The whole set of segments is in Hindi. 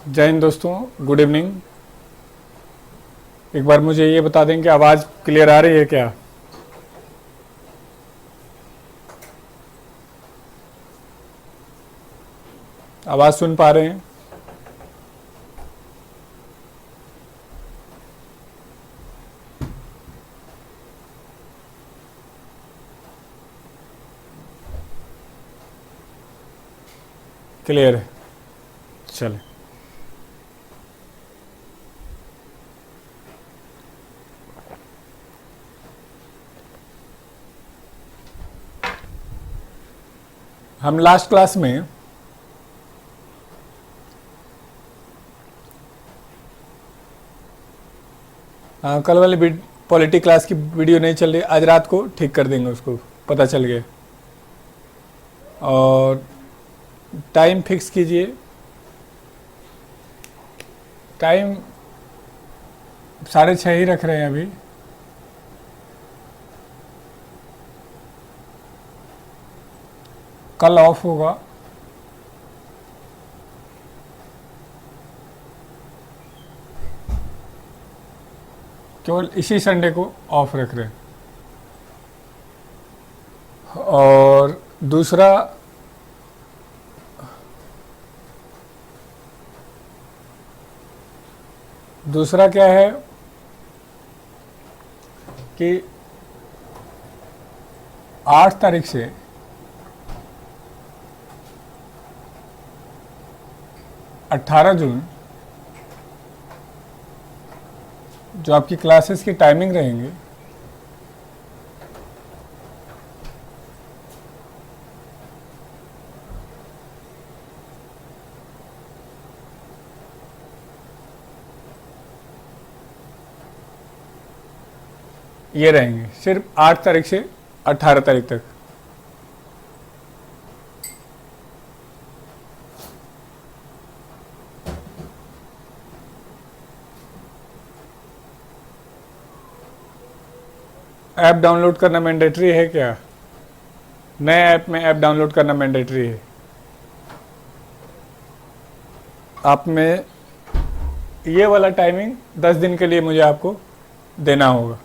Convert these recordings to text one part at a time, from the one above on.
जय हिंद दोस्तों, गुड इवनिंग। एक बार मुझे ये बता दें कि आवाज़ क्लियर आ रही है क्या? आवाज़ सुन पा रहे हैं? क्लियर है। चले। हम लास्ट क्लास में कल वाली पॉलिटी क्लास की वीडियो नहीं चल रही, आज रात को ठीक कर देंगे उसको, पता चल गया। और टाइम फिक्स कीजिए। टाइम 6:30 ही रख रहे हैं अभी। कल ऑफ होगा। केवल इसी संडे को ऑफ रख रहे हैं। और दूसरा, क्या है कि 8 तारीख से 18 जून जो आपकी क्लासेस की टाइमिंग रहेंगी, ये रहेंगे सिर्फ 8 तारीख से 18 तारीख तक। ऐप डाउनलोड करना मैंडेटरी है क्या? नए ऐप में ऐप डाउनलोड करना मैंडेटरी है। आप में ये वाला टाइमिंग 10 दिन के लिए मुझे आपको देना होगा,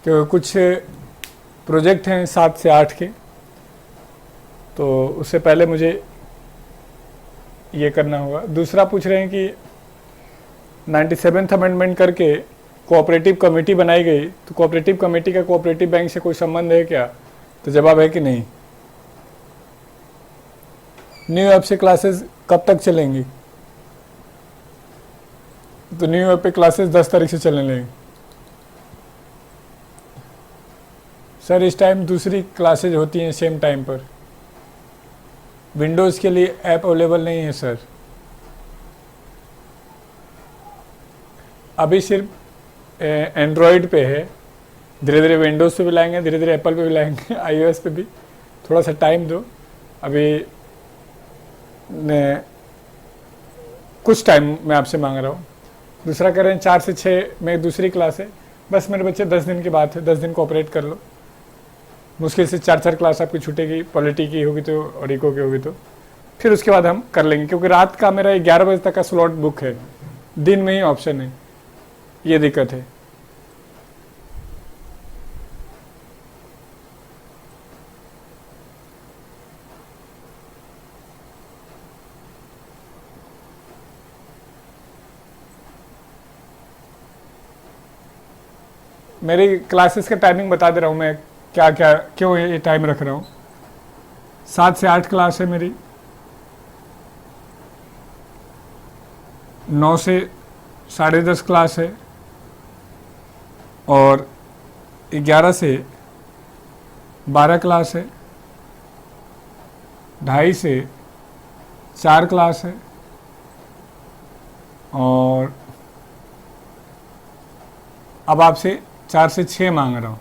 क्योंकि कुछ प्रोजेक्ट हैं 7 से 8 के, तो उससे पहले मुझे ये करना होगा। दूसरा पूछ रहे हैं कि 97th अमेंडमेंट करके कोऑपरेटिव कमेटी बनाई गई, तो कोऑपरेटिव कमेटी का कोऑपरेटिव बैंक से कोई संबंध है क्या? तो जवाब है कि नहीं। न्यू ऐप से क्लासेस कब तक चलेंगी? तो न्यू ऐप पे क्लासेस 10 तारीख से चलने लगेंगी। सर इस टाइम दूसरी क्लासेज होती हैं सेम टाइम पर। विंडोज़ के लिए ऐप अवेलेबल नहीं है सर, अभी सिर्फ एंड्रॉयड पे है। धीरे धीरे विंडोज़ पे भी लाएंगे, धीरे धीरे एप्पल पे भी लाएंगे, आईओएस पे भी। थोड़ा सा टाइम दो, अभी कुछ टाइम मैं आपसे मांग रहा हूँ। दूसरा कह रहे हैं 4 से 6 में दूसरी क्लास है। बस मेरे बच्चे 10 दिन की बात है, 10 दिन कोऑपरेट कर लो। मुश्किल से 4 क्लास आपकी छूटेगी, पॉलिटी की होगी तो और इको की होगी तो फिर उसके बाद हम कर लेंगे, क्योंकि रात का मेरा 11 बजे तक का स्लॉट बुक है, दिन में ही ऑप्शन है। ये दिक्कत है। मेरी क्लासेस का टाइमिंग बता दे रहा हूँ मैं, क्या क्या क्यों ये टाइम रख रहा हूँ। 7 से 8 क्लास है मेरी, 9 से 10:30 क्लास है, और 11 से 12 क्लास है, 2:30 से 4 क्लास है, और अब आपसे 4 से 6 मांग रहा हूँ।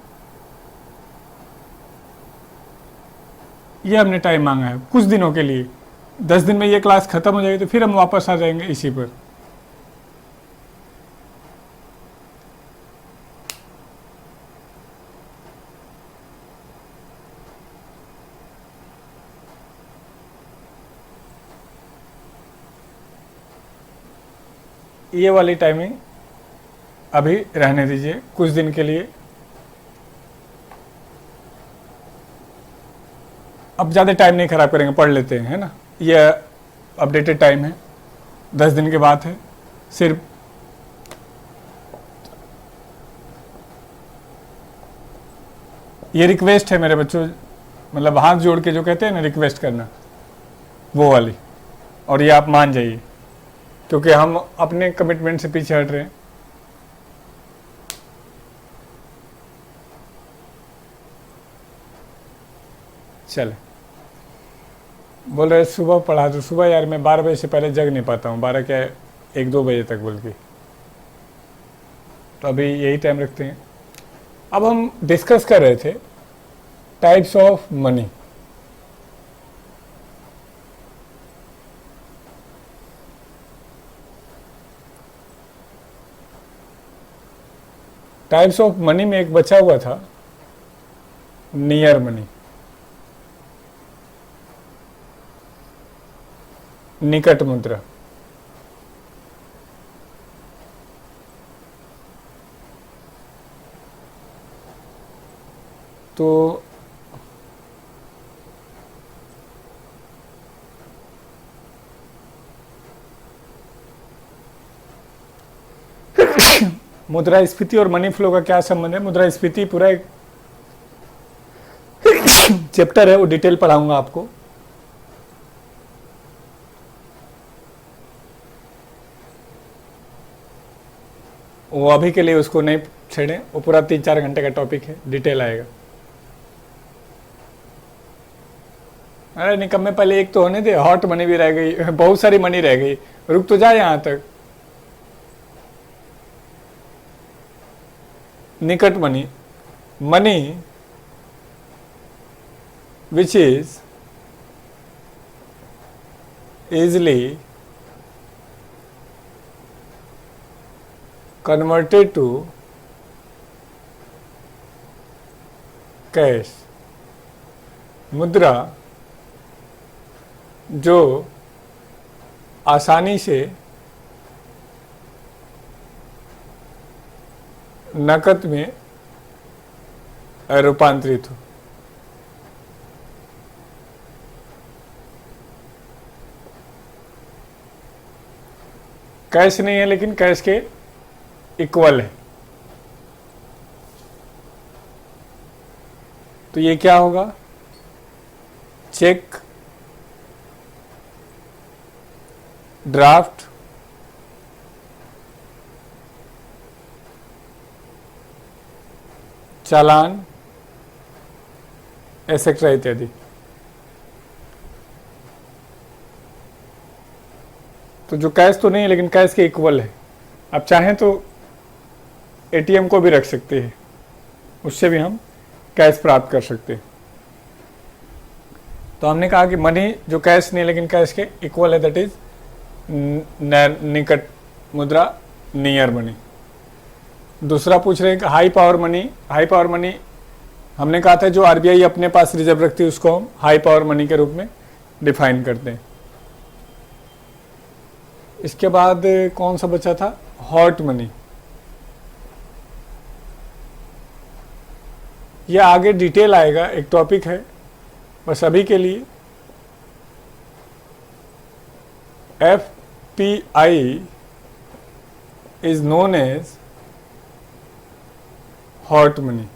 ये हमने टाइम मांगा है कुछ दिनों के लिए। 10 दिन में ये क्लास ख़त्म हो जाएगी तो फिर हम वापस आ जाएंगे इसी पर। ये वाली टाइमिंग अभी रहने दीजिए कुछ दिन के लिए। अब ज़्यादा टाइम नहीं खराब करेंगे, पढ़ लेते हैं, है ना। ये अपडेटेड टाइम है, 10 दिन के बाद है। सिर्फ ये रिक्वेस्ट है मेरे बच्चों, मतलब हाथ जोड़ के जो कहते हैं ना रिक्वेस्ट करना, वो वाली। और ये आप मान जाइए, क्योंकि हम अपने कमिटमेंट से पीछे हट रहे हैं। चले, बोल रहे सुबह पढ़ा दो। सुबह यार मैं 12 बजे से पहले जग नहीं पाता हूँ, 12 क्या 1-2 बजे तक बोल के, तो अभी यही टाइम रखते हैं। अब हम डिस्कस कर रहे थे types of money. Types of money में एक बचा हुआ था नियर मनी, निकट मुद्रा। तो मुद्रास्फीति और मनी फ्लो का क्या संबंध है? मुद्रास्फीति पूरा एक चैप्टर है, वो डिटेल पढ़ाऊंगा आपको। वो अभी के लिए उसको नहीं छेड़ें, वो पूरा 3-4 घंटे का टॉपिक है, डिटेल आएगा। अरे निकम्मे, पहले एक तो होने दे। हॉट मनी भी रह गई, बहुत सारी मनी रह गई, रुक तो जाए यहां तक। निकट money, money which is easily converted to cash, मुद्रा जो आसानी से नकद में रूपांतरित हो। कैश नहीं है लेकिन कैश के इक्वल है, तो ये क्या होगा? चेक, ड्राफ्ट, चालान, एसेट्रा इत्यादि। तो जो कैश तो नहीं है लेकिन कैश के इक्वल है। आप चाहें तो एटीएम को भी रख सकते हैं, उससे भी हम कैश प्राप्त कर सकते हैं। तो हमने कहा कि मनी जो कैश नहीं है लेकिन कैश के इक्वल है, दैट इज निकट मुद्रा, नियर मनी। दूसरा पूछ रहे हैं कि high power money. High power money हमने कहा था जो आरबीआई अपने पास रिजर्व रखती है उसको हम हाई पावर मनी के रूप में डिफाइन करते हैं। इसके बाद कौन सा बचा था? Hot money. यह आगे डिटेल आएगा, एक टॉपिक है, बस अभी के लिए FPI is known as hot money.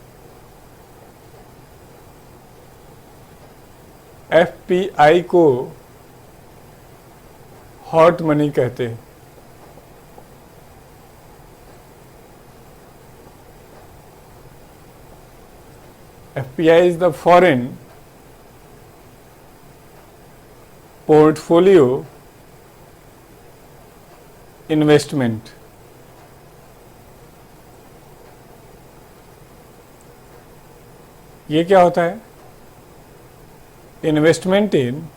FPI को हॉट मनी कहते हैं। FPI is the foreign portfolio investment. ये क्या होता है? Investment in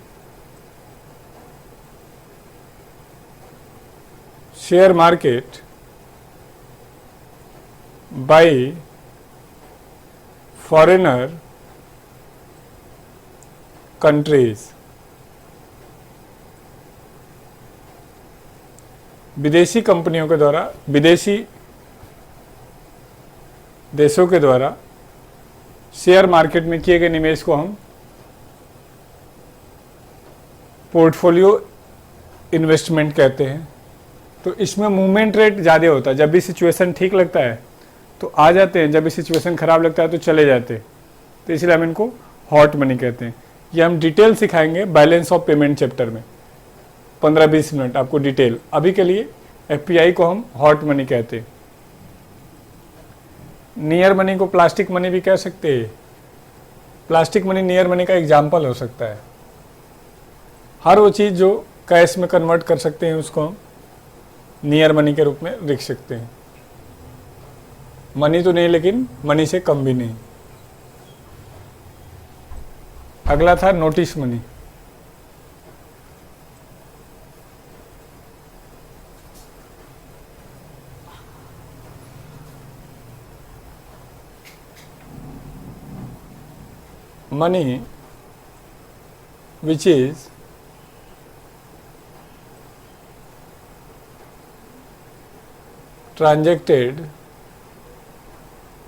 share market by foreigner countries. विदेशी कंपनियों के द्वारा, विदेशी देशों के द्वारा शेयर मार्केट में किए गए निवेश को हम पोर्टफोलियो इन्वेस्टमेंट कहते हैं। तो इसमें मूवमेंट रेट ज़्यादा होता है, जब भी सिचुएशन ठीक लगता है तो आ जाते हैं, जब भी सिचुएशन ख़राब लगता है तो चले जाते हैं, तो इसलिए हम इनको हॉट मनी कहते हैं। ये हम डिटेल सिखाएंगे बैलेंस ऑफ पेमेंट चैप्टर में, 15-20 मिनट आपको डिटेल। अभी के लिए एफपीआई को हम हॉट मनी कहते हैं। नियर मनी को प्लास्टिक मनी भी कह सकते हैं। प्लास्टिक मनी नियर मनी का एग्जाम्पल हो सकता है। हर वो चीज़ जो कैश में कन्वर्ट कर सकते हैं उसको हम नियर मनी के रूप में लिख सकते हैं। मनी तो नहीं, लेकिन मनी से कम भी नहीं। अगला था notice money. Money which is transacted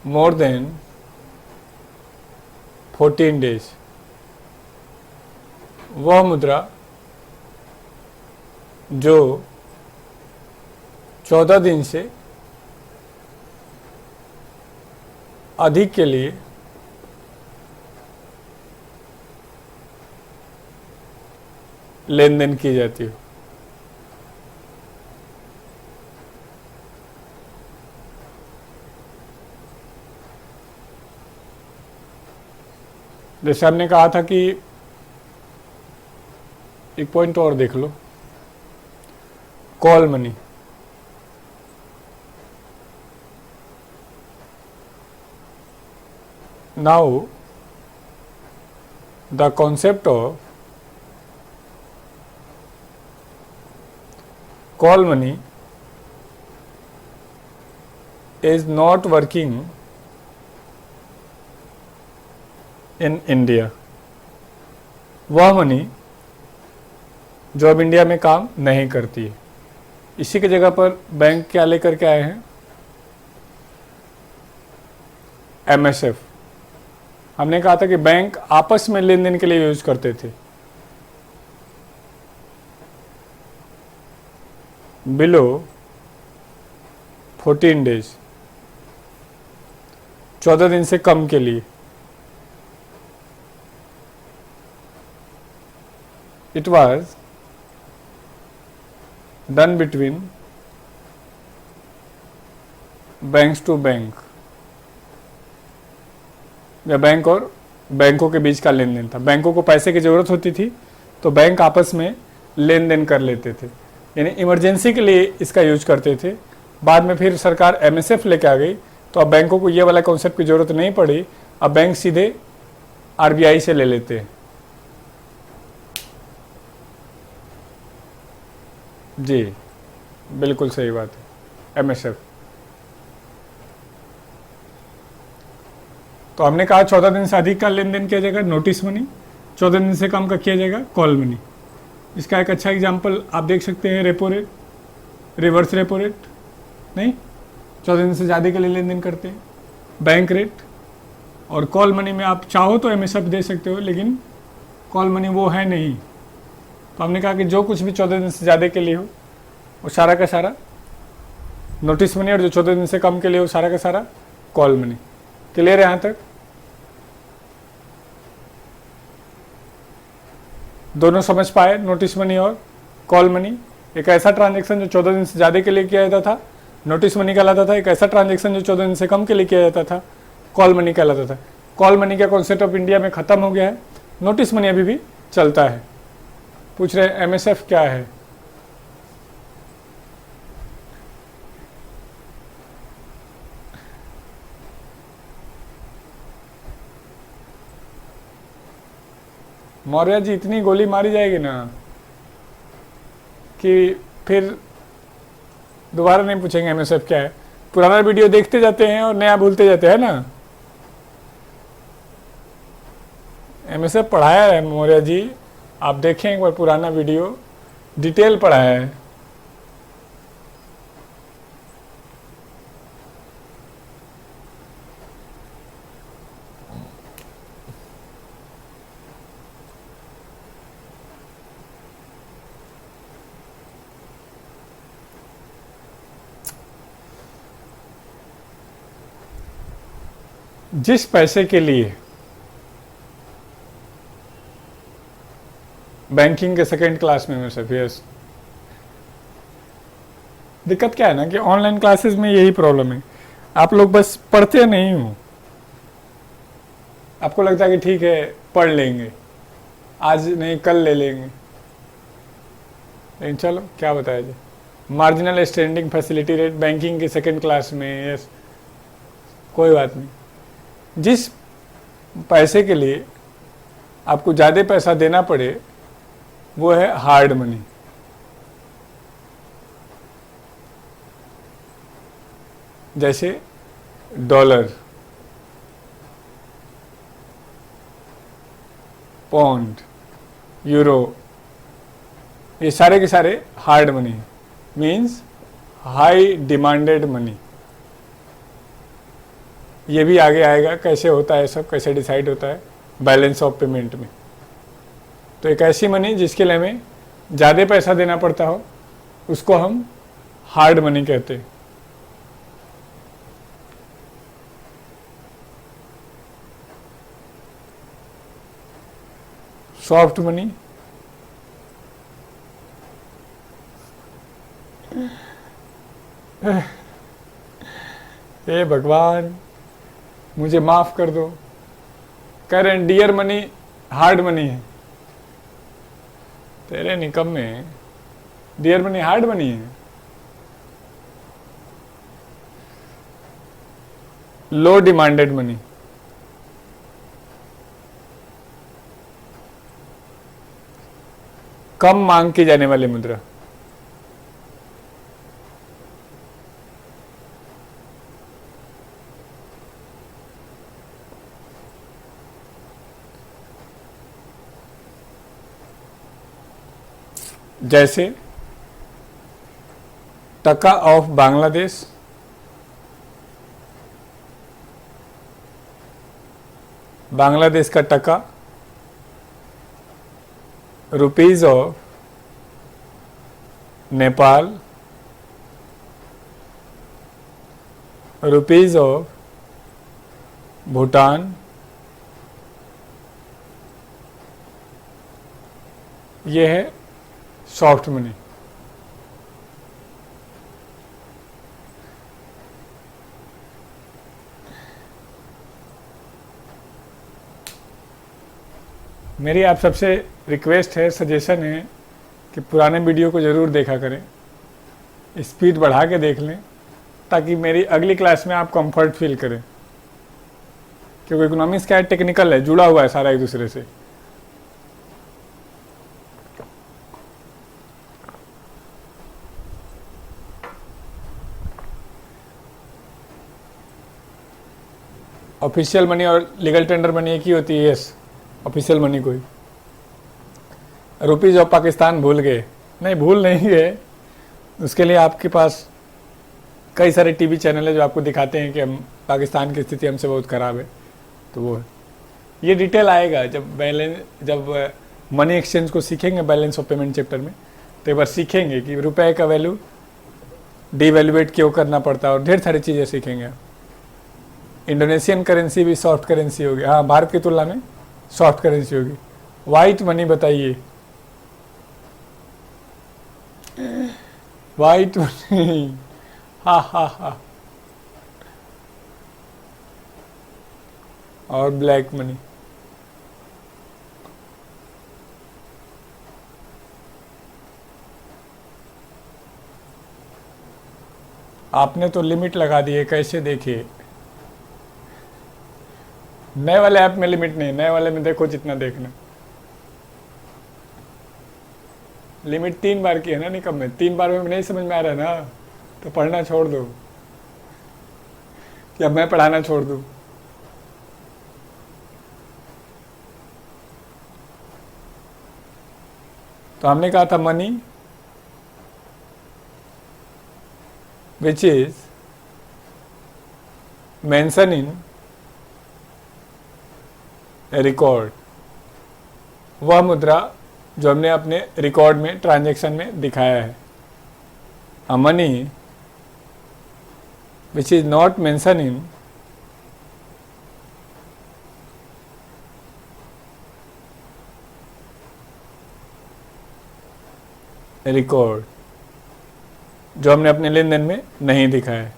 more than 14 days, वह मुद्रा जो 14 दिन से अधिक के लिए लेन देन की जाती हो। जैसे हमने कहा था कि एक पॉइंट और देख लो, call money. Now the concept of call money is not working in India। वह मनी जो अब इंडिया में काम नहीं करती है। इसी की जगह पर बैंक क्या लेकर के आए हैं? एमएसएफ। हमने कहा था कि बैंक आपस में लेन देन के लिए यूज करते थे। बिलो 14 डेज, 14 दिन से कम के लिए। It was done between banks to bank, या बैंक और बैंकों के बीच का लेन देन था। बैंकों को पैसे की जरूरत होती थी तो बैंक आपस में लेन देन कर लेते थे, यानी इमरजेंसी के लिए इसका यूज करते थे। बाद में फिर सरकार एमएसएफ लेके आ गई, तो अब बैंकों को ये वाला कॉन्सेप्ट की जरूरत नहीं पड़ी। अब बैंक सीधे आरबीआई से ले लेते हैं। जी बिल्कुल सही बात है, एमएसएफ। तो हमने कहा 14 दिन से अधिक का लेन देन किया जाएगा नोटिस मनी, 14 दिन से कम का किया जाएगा कॉल मनी। इसका एक अच्छा एग्जांपल आप देख सकते हैं, repo rate, reverse repo rate नहीं, 14 दिन से ज़्यादा के लिए लेन देन करते हैं। बैंक रेट और कॉल मनी में आप चाहो तो एमएसएफ दे सकते हो, लेकिन कॉल मनी वो है नहीं। तो हमने कहा कि जो कुछ भी 14 दिन से ज़्यादा के लिए हो वो सारा का सारा नोटिस मनी, और जो 14 दिन से कम के लिए हो सारा का सारा कॉल मनी। क्लियर है यहाँ तक? दोनों समझ पाए, नोटिस मनी और कॉल मनी। एक ऐसा ट्रांजैक्शन जो 14 दिन से ज़्यादा के लिए किया जाता था नोटिस मनी कहलाता था। एक ऐसा ट्रांजैक्शन जो 14 दिन से कम के लिए किया जाता था कॉल मनी कहलाता था। कॉल मनी का कॉन्सेप्ट ऑफ इंडिया में ख़त्म हो गया है, नोटिस मनी अभी भी चलता है। पूछ रहे हैं एमएसएफ क्या है? मौर्य जी इतनी गोली मारी जाएगी ना कि फिर दोबारा नहीं पूछेंगे एमएसएफ क्या है। पुराना वीडियो देखते जाते हैं और नया भूलते जाते हैं ना। एमएसएफ पढ़ाया है मौर्य जी, आप देखें एक बार पुराना वीडियो, डिटेल पढ़ाया है। जिस पैसे के लिए बैंकिंग के सेकेंड क्लास में मैं सर, यस। दिक्कत क्या है ना कि ऑनलाइन क्लासेस में यही प्रॉब्लम है, आप लोग बस पढ़ते नहीं हो। आपको लगता है कि ठीक है पढ़ लेंगे, आज नहीं कल ले लेंगे, लेकिन चलो क्या बताया जाए। Marginal standing facility rate banking की सेकेंड क्लास में, यस, कोई बात नहीं। जिस पैसे के लिए आपको ज़्यादा पैसा देना पड़े वो है हार्ड मनी। जैसे डॉलर, पौंड, यूरो, ये सारे के सारे हार्ड मनी है, मीन्स हाई डिमांडेड मनी। ये भी आगे आएगा कैसे होता है सब, कैसे डिसाइड होता है बैलेंस ऑफ पेमेंट में। तो एक ऐसी मनी जिसके लिए हमें ज़्यादा पैसा देना पड़ता हो उसको हम हार्ड मनी कहते हैं। सॉफ्ट मनी, हे भगवान मुझे माफ कर दो, कह रहे हैं डियर मनी हार्ड मनी है। तेरे निकम्मे, डियर मनी हार्ड मनी है। लो डिमांडेड मनी, कम मांग की जाने वाली मुद्रा। जैसे टका ऑफ बांग्लादेश, बांग्लादेश का टका, rupees of Nepal, rupees of Bhutan, ये है सॉफ्ट मनी। मेरी आप सबसे रिक्वेस्ट है, सजेशन है कि पुराने वीडियो को ज़रूर देखा करें, स्पीड बढ़ा के देख लें ताकि मेरी अगली क्लास में आप कंफर्ट फील करें, क्योंकि इकोनॉमिक्स क्या है, टेक्निकल है, जुड़ा हुआ है सारा एक दूसरे से। ऑफिशियल मनी और लीगल टेंडर मनी एक ही होती है, यस। ऑफिशियल मनी कोई, रुपीज़ ऑफ पाकिस्तान भूल गए, नहीं भूल नहीं गए, उसके लिए आपके पास कई सारे टीवी चैनल है जो आपको दिखाते हैं कि हम पाकिस्तान की स्थिति हमसे बहुत ख़राब है। तो वो ये डिटेल आएगा जब मनी एक्सचेंज को सीखेंगे बैलेंस ऑफ पेमेंट चैप्टर में, तो एक बार सीखेंगे कि रुपए का वैल्यू डिवैल्यूएट क्यों करना पड़ता है और ढेर सारी चीज़ें सीखेंगे। इंडोनेशियन करेंसी भी सॉफ्ट करेंसी होगी, हाँ, भारत की तुलना में सॉफ्ट करेंसी होगी। वाइट मनी बताइए, वाइट मनी, हा हा हा, और ब्लैक मनी। आपने तो लिमिट लगा दी है, कैसे देखिए। नए वाले ऐप में लिमिट नहीं, नए वाले में देखो जितना देखना। लिमिट 3 बार की है ना निकम में, 3 बार में नहीं समझ में आ रहा है ना, तो पढ़ना छोड़ दो, या मैं पढ़ाना छोड़ दूं। तो हमने कहा था money which is mention in record, वह मुद्रा जो हमने अपने रिकॉर्ड में ट्रांजैक्शन में दिखाया है। A money which is not mention in record, जो हमने अपने लेन देन में नहीं दिखाया है।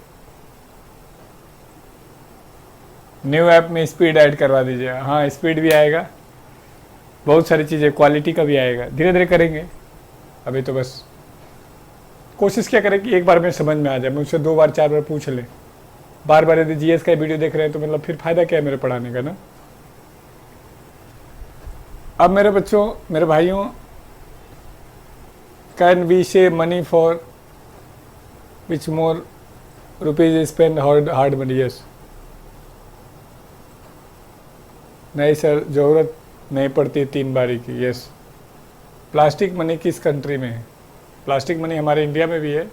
न्यू ऐप में स्पीड ऐड करवा दीजिएगा। हाँ, स्पीड भी आएगा, बहुत सारी चीज़ें, क्वालिटी का भी आएगा, धीरे धीरे करेंगे। अभी तो बस कोशिश क्या करें कि एक बार में समझ में आ जाए, मुझसे 2 बार 4 बार पूछ ले। बार बार यदि जीएस का वीडियो देख रहे हैं तो मतलब फिर फायदा क्या है मेरे पढ़ाने का ना। अब मेरे बच्चों, मेरे भाइयों, can we say money for which more rupees spend hard money? Yes. नहीं सर, ज़रूरत नहीं पड़ती 3 बारी की। यस। प्लास्टिक मनी किस कंट्री में है? प्लास्टिक मनी हमारे इंडिया में भी है।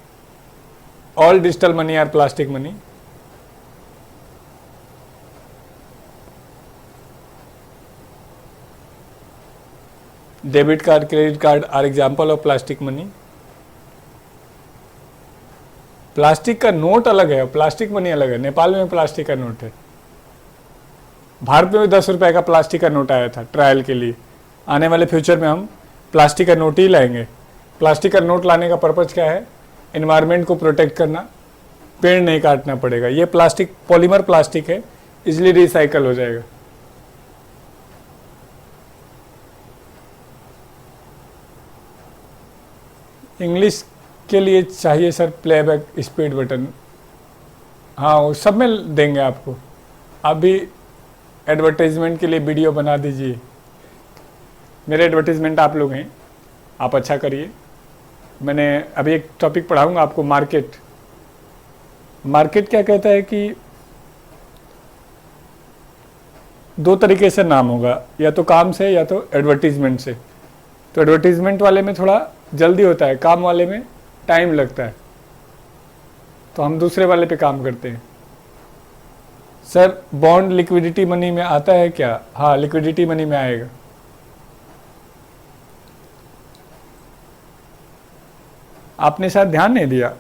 All digital money are plastic money. Debit card, credit card are example of plastic money. Plastic का नोट अलग है, प्लास्टिक मनी अलग है। नेपाल में प्लास्टिक का नोट है। भारत में भी 10 रुपए का प्लास्टिक का नोट आया था ट्रायल के लिए। आने वाले फ्यूचर में हम प्लास्टिक का नोट ही लाएंगे। प्लास्टिक का नोट लाने का पर्पज़ क्या है? एनवायरनमेंट को प्रोटेक्ट करना, पेड़ नहीं काटना पड़ेगा। ये प्लास्टिक पॉलीमर प्लास्टिक है, इजिली रिसाइकल हो जाएगा। इंग्लिश के लिए चाहिए सर प्लेबैक स्पीड बटन। हाँ, वो सब में देंगे आपको। आप भी एडवर्टाइजमेंट के लिए वीडियो बना दीजिए। मेरे एडवर्टाइजमेंट आप लोग हैं, आप अच्छा करिए। मैंने अभी एक टॉपिक पढ़ाऊंगा आपको, मार्केट। मार्केट क्या कहता है कि 2 तरीके से नाम होगा, या तो काम से या तो एडवर्टीजमेंट से। तो एडवर्टीजमेंट वाले में थोड़ा जल्दी होता है, काम वाले में टाइम लगता है, तो हम दूसरे वाले पे काम करते हैं। सर बॉन्ड लिक्विडिटी मनी में आता है क्या? हाँ, लिक्विडिटी मनी में आएगा। आपने शायद ध्यान नहीं दिया।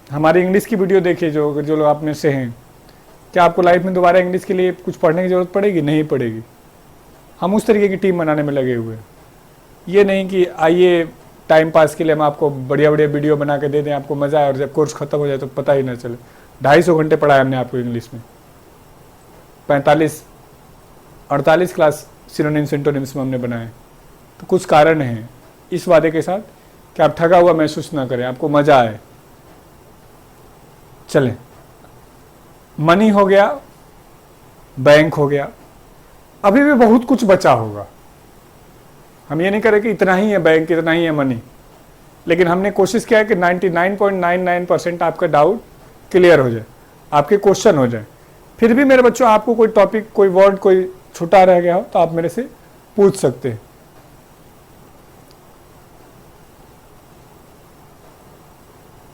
हमारी इंग्लिश की वीडियो देखिए, जो लोग आप में से हैं। क्या आपको लाइफ में दोबारा इंग्लिश के लिए कुछ पढ़ने की ज़रूरत पड़ेगी? नहीं पड़ेगी। हम उस तरीके की टीम बनाने में लगे हुए हैं। ये नहीं कि आइए टाइम पास के लिए हम आपको बढ़िया बढ़िया वीडियो बना के दे दें, आपको मज़ा आए और जब कोर्स खत्म हो जाए तो पता ही ना चले। 250 घंटे पढ़ाया हमने आपको इंग्लिश में। 48 क्लास सिनोनिम्स सिंटोनिम्स में हमने बनाए। तो कुछ कारण हैं इस वादे के साथ कि आप थका हुआ महसूस ना करें, आपको मज़ा आए। चलें, मनी हो गया, बैंक हो गया, अभी भी बहुत कुछ बचा होगा। हम ये नहीं करें कि इतना ही है बैंक, इतना ही है मनी, लेकिन हमने कोशिश किया है कि 99.99% आपका डाउट क्लियर हो जाए, आपके क्वेश्चन हो जाए। फिर भी मेरे बच्चों, आपको कोई टॉपिक, कोई वर्ड, कोई छूटा रह गया हो तो आप मेरे से पूछ सकते हैं।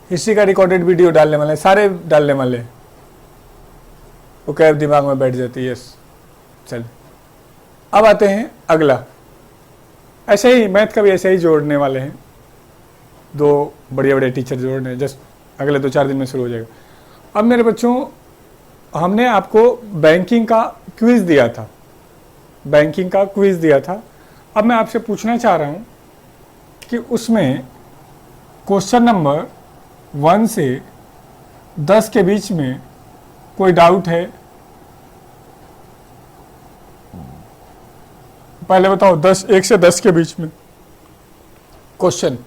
हिस्ट्री का रिकॉर्डेड वीडियो डालने वाले, सारे डालने वाले, वो कैब दिमाग में बैठ जाती है। यस। चलिए, अब आते हैं अगला। ऐसे ही मैथ का भी ऐसे ही जोड़ने वाले हैं, 2 बढ़िया टीचर जोड़ने हैं। जस्ट अगले 2-4 दिन में शुरू हो जाएगा। अब मेरे बच्चों, हमने आपको बैंकिंग का क्विज दिया था, बैंकिंग का क्विज दिया था। अब मैं आपसे पूछना चाह रहा हूँ कि उसमें क्वेश्चन नंबर 1 से 10 के बीच में कोई डाउट है? पहले बताओ, 1 से 10 के बीच में क्वेश्चन।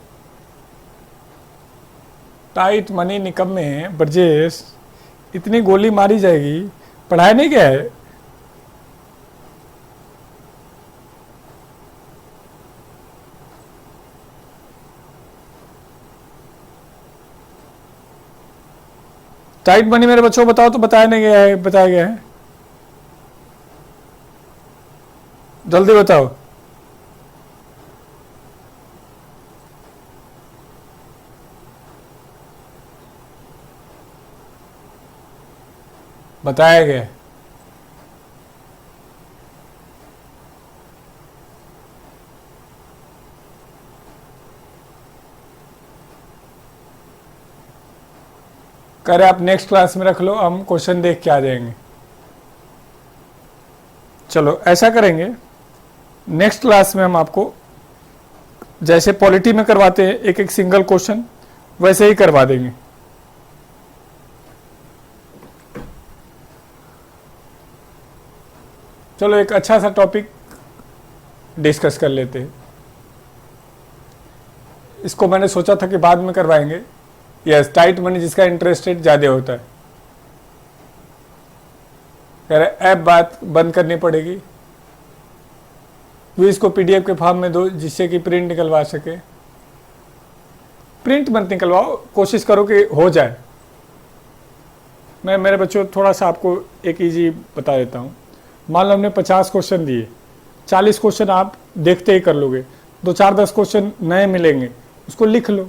टाइट मनी निकम में ब्रजेश, इतनी गोली मारी जाएगी, पढ़ाया नहीं गया है? टाइट मनी मेरे बच्चों बताओ तो बताया नहीं गया है, बताया गया है? जल्दी बताओ। बताया गया है। कह रहे आप नेक्स्ट क्लास में रख लो, हम क्वेश्चन देख के आ जाएंगे। चलो ऐसा करेंगे, नेक्स्ट क्लास में हम आपको जैसे पॉलिटी में करवाते हैं एक एक सिंगल क्वेश्चन, वैसे ही करवा देंगे। चलो एक अच्छा सा टॉपिक डिस्कस कर लेते हैं। इसको मैंने सोचा था कि बाद में करवाएंगे। यस, टाइट मनी जिसका इंटरेस्ट रेट ज़्यादा होता है। कह रहे ऐप बात बंद करनी पड़ेगी, क्विज को पीडीएफ के फॉर्म में दो जिससे कि प्रिंट निकलवा सके। प्रिंट मत निकलवाओ, कोशिश करो कि हो जाए। मैं मेरे बच्चों थोड़ा सा आपको एक इजी बता देता हूँ। मान लो हमने 50 क्वेश्चन दिए, 40 क्वेश्चन आप देखते ही कर लोगे, 2-4-10 क्वेश्चन नए मिलेंगे, उसको लिख लो।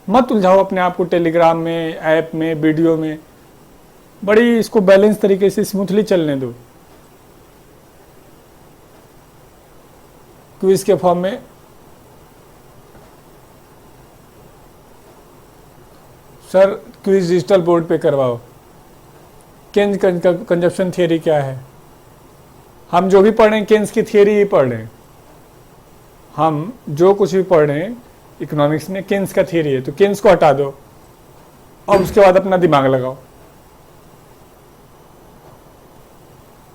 मत उलझाओ अपने आप को टेलीग्राम में, ऐप में, वीडियो में। बड़ी इसको बैलेंस तरीके से स्मूथली चलने दो। क्विज के फॉर्म में सर क्विज डिजिटल बोर्ड पे करवाओ। केन्स कंजप्शन थियरी क्या है? हम जो भी पढ़ रहे हैं केन्स की थियरी ही पढ़ रहे हैं। हम जो कुछ भी पढ़ रहे हैं इकोनॉमिक्स में केन्स का थियरी है, तो केन्स को हटा दो और उसके बाद अपना दिमाग लगाओ।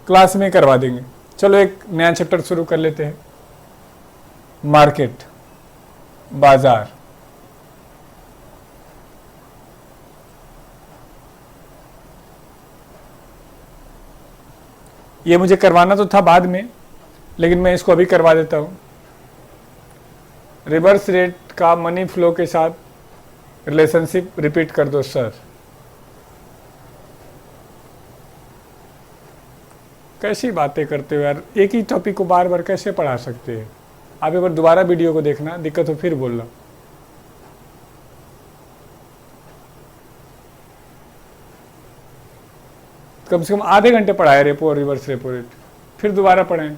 क्लास में करवा देंगे। चलो एक नया चैप्टर शुरू कर लेते हैं। मार्केट, बाजार। ये मुझे करवाना तो था बाद में, लेकिन मैं इसको अभी करवा देता हूं। रिवर्स रेट का मनी फ्लो के साथ रिलेशनशिप रिपीट कर दो सर। कैसी बातें करते हो यार, एक ही टॉपिक को बार बार कैसे पढ़ा सकते हैं? आप एक बार दोबारा वीडियो को देखना, दिक्कत हो फिर बोलना। कम से कम आधे घंटे पढ़ाए रेपो और रिवर्स रेपो रेट, फिर दोबारा पढ़ें।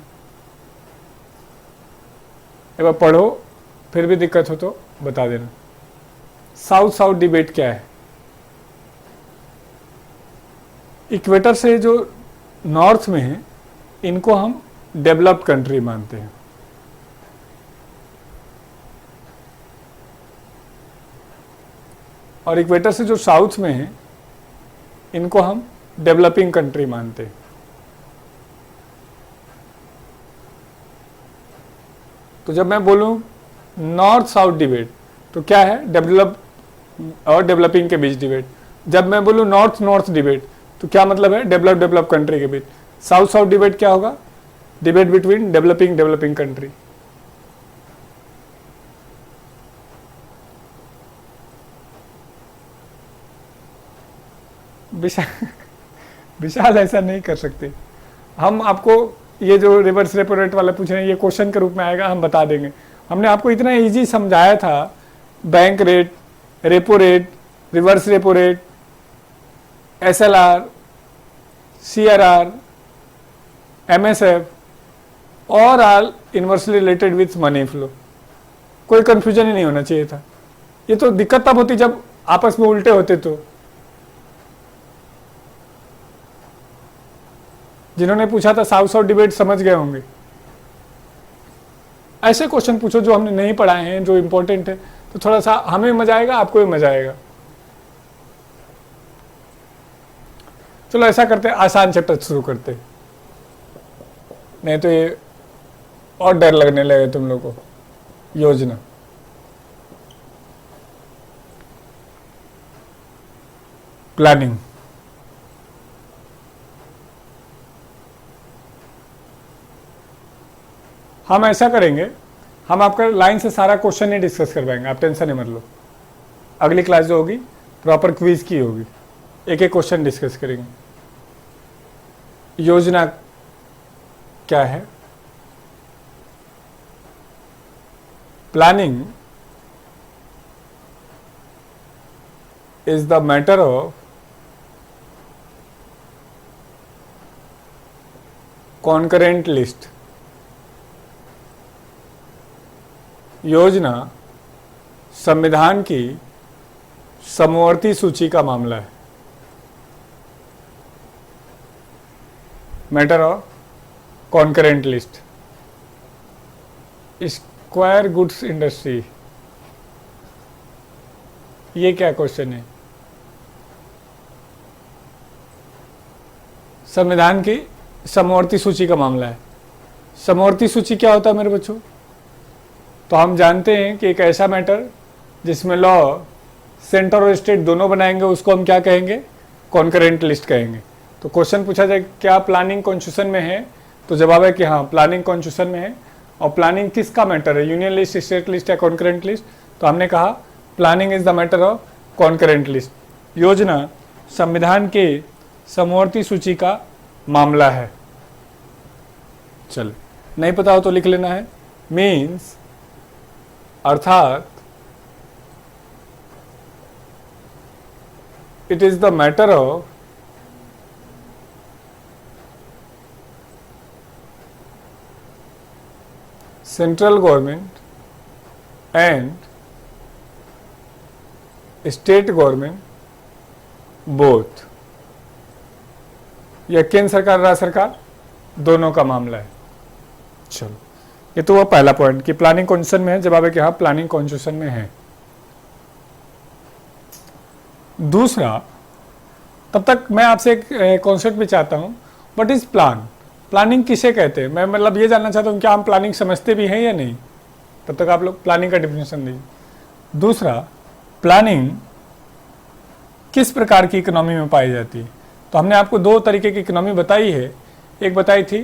एक बार पढ़ो, फिर भी दिक्कत हो तो बता देना। साउथ साउथ डिबेट क्या है? इक्वेटर से जो नॉर्थ में है इनको हम डेवलप्ड कंट्री मानते हैं। और इक्वेटर से जो साउथ में है इनको हम डेवलपिंग कंट्री मानते हैं। तो जब मैं बोलूं नॉर्थ साउथ डिबेट तो क्या है? डेवलप और डेवलपिंग के बीच डिबेट। जब मैं बोलूं नॉर्थ नॉर्थ डिबेट तो क्या मतलब है? डेवलप कंट्री के बीच। साउथ साउथ डिबेट क्या होगा? Debate between developing country. Vishal ऐसा नहीं कर सकते हम। आपको ये जो रिवर्स रेपो रेट वाला पूछ रहे हैं ये क्वेश्चन के रूप में आएगा, हम बता देंगे। हमने आपको इतना इजी समझाया था, bank rate, repo rate, reverse repo rate, SLR, CRR, MSF और all inversely related with money flow. कोई कंफ्यूजन ही नहीं होना चाहिए था। ये तो दिक्कत तब होती जब आपस में उल्टे होते। तो जिन्होंने पूछा था साउथ साउथ डिबेट समझ गए होंगे। ऐसे क्वेश्चन पूछो जो हमने नहीं पढ़ाए हैं, जो इंपॉर्टेंट है, तो थोड़ा सा हमें मजा आएगा, आपको भी मजा आएगा। चलो ऐसा करते हैं, आसान चैप्टर शुरू करते हैं, नहीं तो ये और डर लगने लगे तुम लोगों को। योजना, प्लानिंग। हम ऐसा करेंगे, हम आपका लाइन से सारा क्वेश्चन ही डिस्कस करवाएंगे, आप टेंशन ही मत लो। अगली क्लास जो होगी प्रॉपर क्विज की होगी, एक एक क्वेश्चन डिस्कस करेंगे। योजना क्या है? Planning is the matter of concurrent list. योजना संविधान की समवर्ती सूची का मामला है। Matter of concurrent list. Acquire goods industry, ये क्या क्वेश्चन है? संविधान की समवर्ती सूची का मामला है। समवर्ती सूची क्या होता है मेरे बच्चों? तो हम जानते हैं कि एक ऐसा मैटर जिसमें लॉ सेंटर और स्टेट दोनों बनाएंगे, उसको हम क्या कहेंगे? कॉन्करेंट लिस्ट कहेंगे। तो क्वेश्चन पूछा जाए क्या प्लानिंग कॉन्स्टिट्यूशन में है, तो जवाब है कि हाँ, प्लानिंग कॉन्स्टिट्यूशन में है। और प्लानिंग किसका मैटर है? यूनियन लिस्ट, स्टेट लिस्ट या कॉन्करेंट लिस्ट? तो हमने कहा planning is the matter of concurrent list. योजना संविधान के समवर्ती सूची का मामला है। चलो, नहीं पता हो तो लिख लेना है। मीन्स अर्थात it is the matter of central government and state government both, या केंद्र सरकार राज्य सरकार दोनों का मामला है। चलो, ये तो वो पहला पॉइंट कि प्लानिंग कॉन्स्टिट्यूशन में है। जवाब है कि हाँ, प्लानिंग कॉन्स्टिट्यूशन में है। दूसरा, तब तक मैं आपसे एक कॉन्सेप्ट भी चाहता हूं, व्हाट इज प्लान? प्लानिंग किसे कहते हैं? मैं मतलब ये जानना चाहता हूं क्या हम प्लानिंग समझते भी हैं या नहीं। तब तक आप लोग प्लानिंग का डिफिनेशन दीजिए। दूसरा, प्लानिंग किस प्रकार की इकोनॉमी में पाई जाती है? तो हमने आपको दो तरीके की इकोनॉमी बताई है। एक बताई थी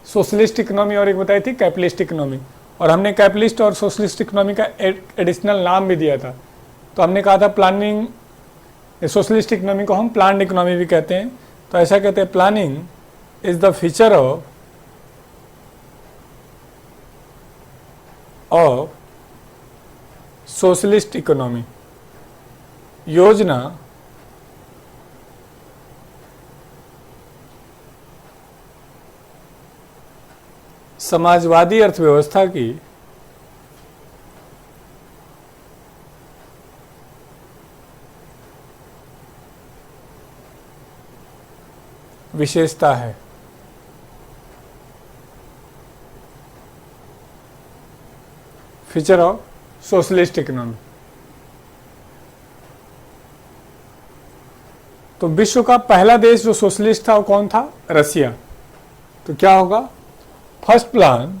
सोशलिस्ट इकोनॉमी और एक बताई थी कैपिटलिस्ट इकोनॉमी। और हमने कैपिटलिस्ट और सोशलिस्ट इकोनॉमी का एडिशनल नाम भी दिया था। तो हमने कहा था प्लानिंग, सोशलिस्ट इकोनॉमी को हम प्लान्ड इकोनॉमी भी कहते हैं। तो ऐसा कहते हैं planning is the feature of socialist economy. योजना समाजवादी अर्थव्यवस्था की विशेषता है। Feature of socialist economy. तो विश्व का पहला देश जो सोशलिस्ट था वो कौन था? रसिया। तो क्या होगा? First plan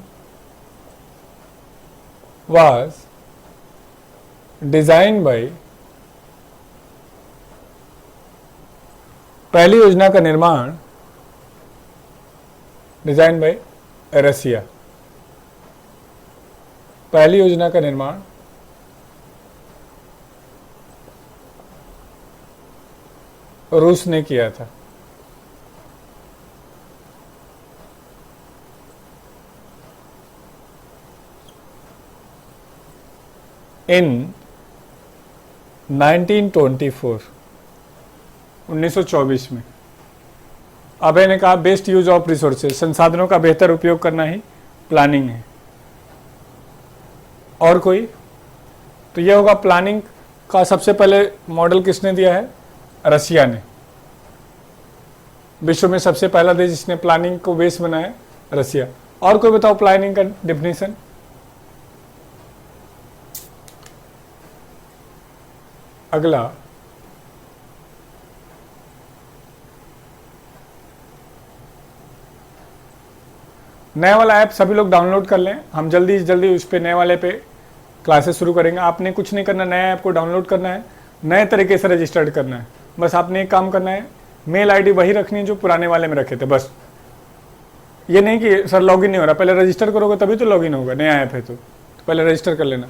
was design by, पहली योजना का निर्माण डिजाइन बाय रसिया। पहली योजना का निर्माण रूस ने किया था। इन 1924, 1924 में अभय ने कहा बेस्ट यूज ऑफ रिसोर्सेज, संसाधनों का बेहतर उपयोग करना ही प्लानिंग है। और कोई? तो यह होगा प्लानिंग का सबसे पहले मॉडल किसने दिया है? रसिया ने। विश्व में सबसे पहला देश जिसने प्लानिंग को बेस बनाया, रसिया। और कोई बताओ प्लानिंग का डेफिनेशन? अगला, नया वाला ऐप सभी लोग डाउनलोड कर लें। हम जल्दी जल्दी उस पे नए वाले पे क्लासेस शुरू करेंगे। आपने कुछ नहीं करना, नया ऐप को डाउनलोड करना है, नए तरीके से रजिस्टर्ड करना है। बस आपने एक काम करना है, मेल आईडी वही रखनी है जो पुराने वाले में रखे थे। बस ये नहीं कि सर लॉगिन नहीं हो रहा, पहले रजिस्टर करोगे तभी तो लॉगिन होगा। नया ऐप है तो पहले रजिस्टर कर लेना।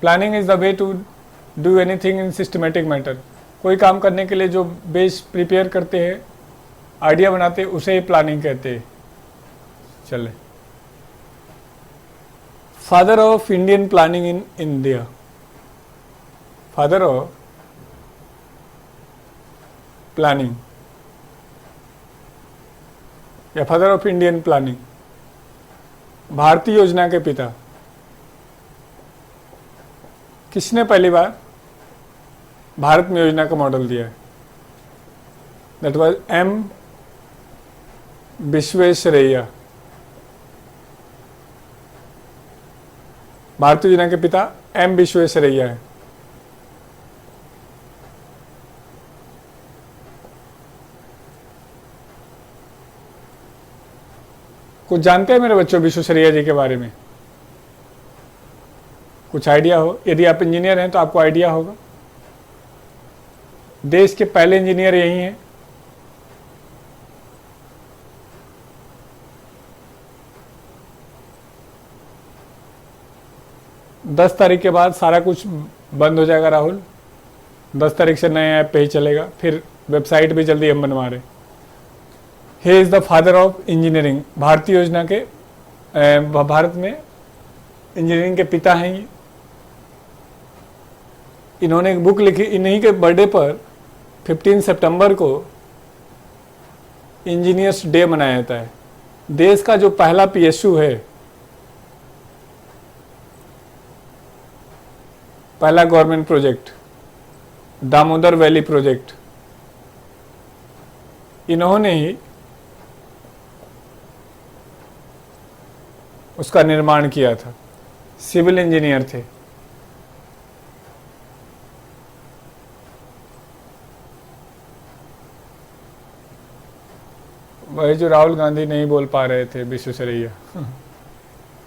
Planning is the way to do anything in systematic matter. कोई काम करने के लिए जो बेस प्रिपेयर करते हैं, आइडिया बनाते हैं, उसे ही प्लानिंग कहते हैं। चले, father of Indian planning in India, father of planning या फादर ऑफ इंडियन प्लानिंग, भारतीय योजना के पिता किसने पहली बार भारत में योजना का मॉडल दिया है? That was M Visvesvaraya. भारतीय योजना के पिता एम विश्वेश्वरैया है। कुछ जानते हैं मेरे बच्चों विश्वेश्वरैया जी के बारे में? कुछ आइडिया हो? यदि आप इंजीनियर हैं तो आपको आइडिया होगा। देश के पहले इंजीनियर यही हैं। दस तारीख के बाद सारा कुछ बंद हो जाएगा राहुल। 10 तारीख से नए ऐप पे ही चलेगा, फिर वेबसाइट भी जल्दी हम बनवा रहे। He is the father of engineering. भारतीय योजना के भारत में इंजीनियरिंग के पिता हैं ये। इन्होंने एक बुक लिखी। इन्हीं के बर्थडे पर 15 सितंबर को इंजीनियर्स डे मनाया जाता है। देश का जो पहला पीएसयू है, पहला government project, Damodar valley project, इन्होंने ही उसका निर्माण किया था। सिविल इंजीनियर थे। वही जो राहुल गांधी नहीं बोल पा रहे थे, Visvesvaraya.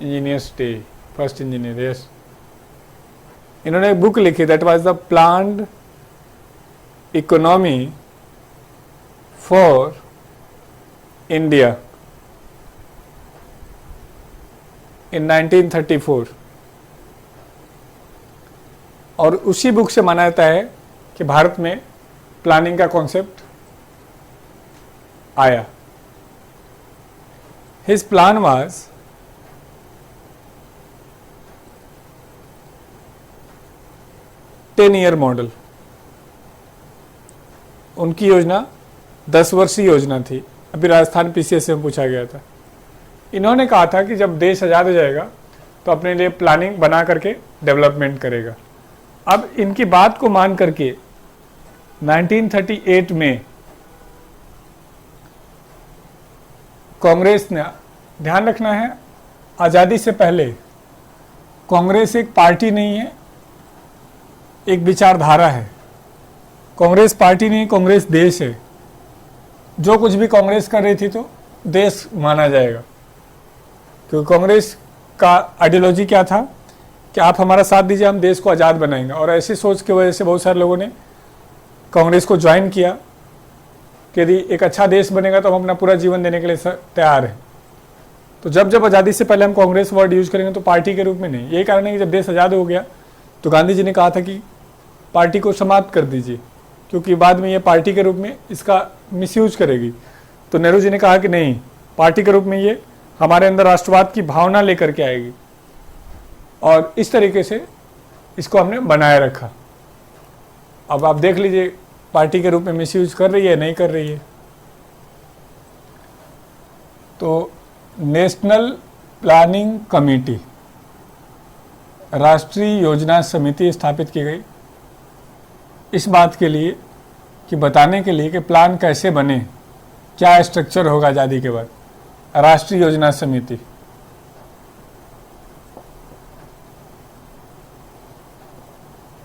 Engineers day, first engineer. Yes, इन्होंने एक बुक लिखी, that was the planned economy for India in 1934। और उसी बुक से माना जाता है कि भारत में प्लानिंग का कॉन्सेप्ट आया। His plan was ten-year model. उनकी योजना 10 वर्षीय योजना थी। अभी राजस्थान पीसीएस से पूछा गया था। इन्होंने कहा था कि जब देश आज़ाद हो जाएगा तो अपने लिए प्लानिंग बना करके डेवलपमेंट करेगा। अब इनकी बात को मान करके 1938 में कांग्रेस ने, ध्यान रखना है, आज़ादी से पहले कांग्रेस एक पार्टी नहीं है, एक विचारधारा है। कांग्रेस पार्टी नहीं, कांग्रेस देश है। जो कुछ भी कांग्रेस कर रही थी तो देश माना जाएगा, क्योंकि कांग्रेस का आइडियोलॉजी क्या था कि आप हमारा साथ दीजिए, हम देश को आज़ाद बनाएंगे। और ऐसी सोच की वजह से बहुत सारे लोगों ने कांग्रेस को ज्वाइन किया कि यदि एक अच्छा देश बनेगा तो हम अपना पूरा जीवन देने के लिए तैयार हैं। तो जब जब आज़ादी से पहले हम कांग्रेस वर्ड यूज करेंगे तो पार्टी के रूप में नहीं। यही कारण है कि जब देश आज़ाद हो गया तो गांधी जी ने कहा था कि पार्टी को समाप्त कर दीजिए, क्योंकि बाद में ये पार्टी के रूप में इसका मिसयूज करेगी। तो नेहरू जी ने कहा कि नहीं, पार्टी के रूप में ये हमारे अंदर राष्ट्रवाद की भावना लेकर के आएगी। और इस तरीके से इसको हमने बनाए रखा। अब आप देख लीजिए पार्टी के रूप में मिसयूज कर रही है, नहीं कर रही है। तो नेशनल प्लानिंग कमेटी, राष्ट्रीय योजना समिति स्थापित की गई इस बात के लिए कि बताने के लिए कि प्लान कैसे बने, क्या स्ट्रक्चर होगा आज़ादी के बाद। राष्ट्रीय योजना समिति,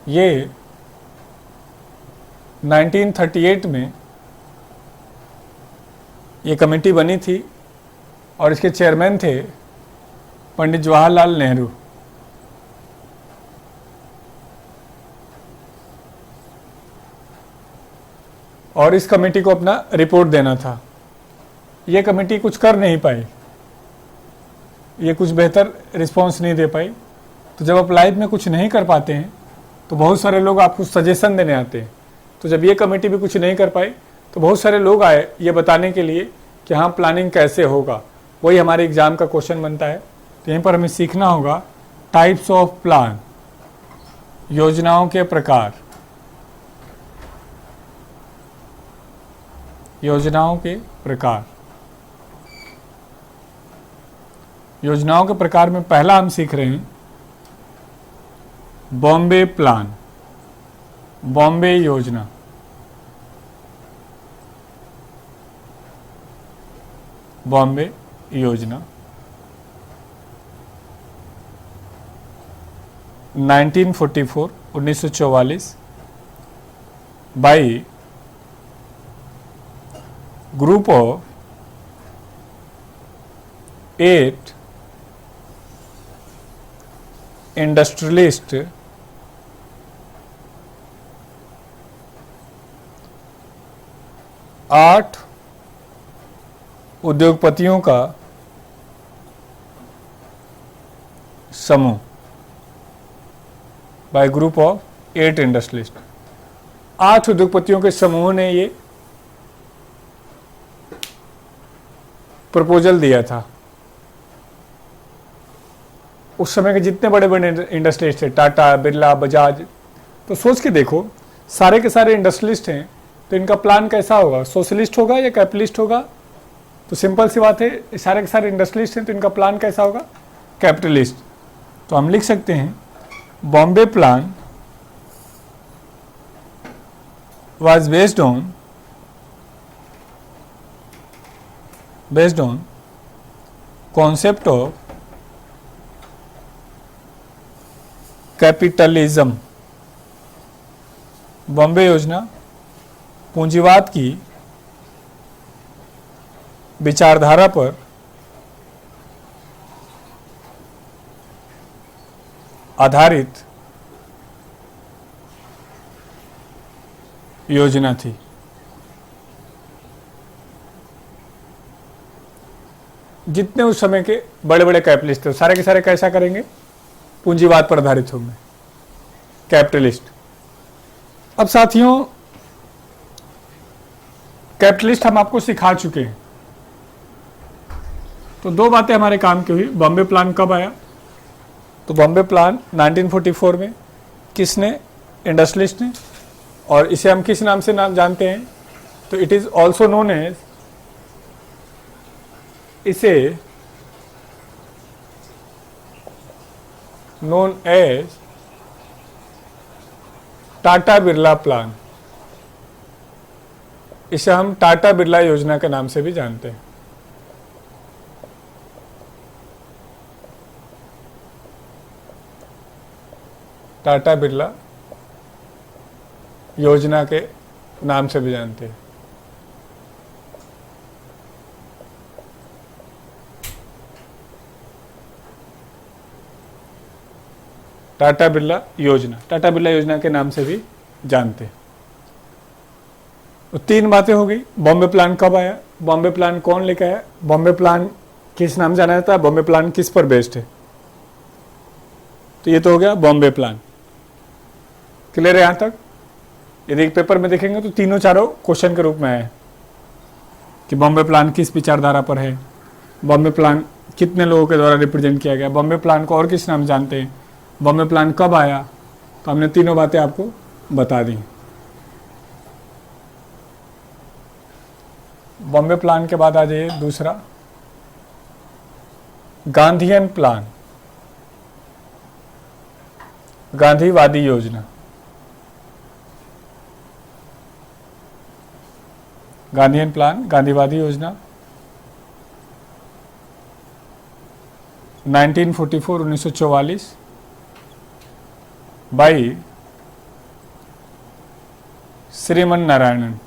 ये 1938 में ये कमेटी बनी थी और इसके चेयरमैन थे पंडित जवाहरलाल नेहरू। और इस कमेटी को अपना रिपोर्ट देना था। ये कमेटी कुछ कर नहीं पाई, ये कुछ बेहतर रिस्पॉन्स नहीं दे पाई। तो जब आप लाइफ में कुछ नहीं कर पाते हैं तो बहुत सारे लोग आपको सजेशन देने आते हैं। तो जब ये कमेटी भी कुछ नहीं कर पाई तो बहुत सारे लोग आए ये बताने के लिए कि हाँ प्लानिंग कैसे होगा। वही हमारे एग्जाम का क्वेश्चन बनता है। तो यहीं पर हमें सीखना होगा टाइप्स ऑफ प्लान, योजनाओं के प्रकार। योजनाओं के प्रकार, योजनाओं के प्रकार में पहला हम सीख रहे हैं बॉम्बे प्लान, बॉम्बे योजना। बॉम्बे योजना 1944 1944 by group of 8 इंडस्ट्रियलिस्ट आठ उद्योगपतियों का समूह बाय ग्रुप ऑफ 8 इंडस्ट्रियलिस्ट। 8 उद्योगपतियों के समूह ने ये प्रपोजल दिया था। उस समय के जितने बड़े बड़े इंडस्ट्रियलिस्ट थे, टाटा, बिरला, बजाज, तो सोच के देखो सारे के सारे इंडस्ट्रियलिस्ट हैं, तो इनका प्लान कैसा होगा? सोशलिस्ट होगा या कैपिटलिस्ट होगा? तो सिंपल सी बात है, सारे के सारे इंडस्ट्रियलिस्ट हैं तो इनका प्लान कैसा होगा? कैपिटलिस्ट। तो हम लिख सकते हैं Bombay plan was based on concept of capitalism. Bombay योजना पूंजीवाद की विचारधारा पर आधारित योजना थी। जितने उस समय के बड़े बड़े कैपिटलिस्ट थे सारे के सारे कैसा करेंगे? पूंजीवाद पर आधारित होंगे, कैपिटलिस्ट। अब साथियों कैपिटलिस्ट हम आपको सिखा चुके हैं, तो दो बातें हमारे काम की हुई। बॉम्बे प्लान कब आया? तो बॉम्बे प्लान 1944 में किसने? इंडस्ट्रियलिस्ट ने। और इसे हम किस नाम से नाम जानते हैं? तो it is also known as, इसे known as Tata Birla plan. इसे हम टाटा बिरला योजना के नाम से भी जानते हैं। टाटा बिरला योजना के नाम से भी जानते हैं। टाटा बिरला योजना के नाम से भी जानते हैं। तो तीन बातें हो गई। बॉम्बे प्लान कब आया? बॉम्बे प्लान कौन लेकर आया? बॉम्बे प्लान किस नाम से जाना जाता है? बॉम्बे प्लान किस पर बेस्ड है? तो ये तो हो गया बॉम्बे प्लान। क्लियर है यहां तक? यदि एक पेपर में देखेंगे तो तीनों चारों क्वेश्चन के रूप में आए कि बॉम्बे प्लान किस विचारधारा पर है, बॉम्बे प्लान कितने लोगों के द्वारा रिप्रेजेंट किया गया, बॉम्बे प्लान को और किस नाम जानते हैं, बॉम्बे प्लान कब आया। तो हमने तीनों बातें आपको बता दी। बॉम्बे प्लान के बाद आ जाइए दूसरा, गांधीयन प्लान, गांधीवादी योजना। गांधीयन प्लान, गांधीवादी योजना 1944 1944 बाई श्रीमन नारायणन।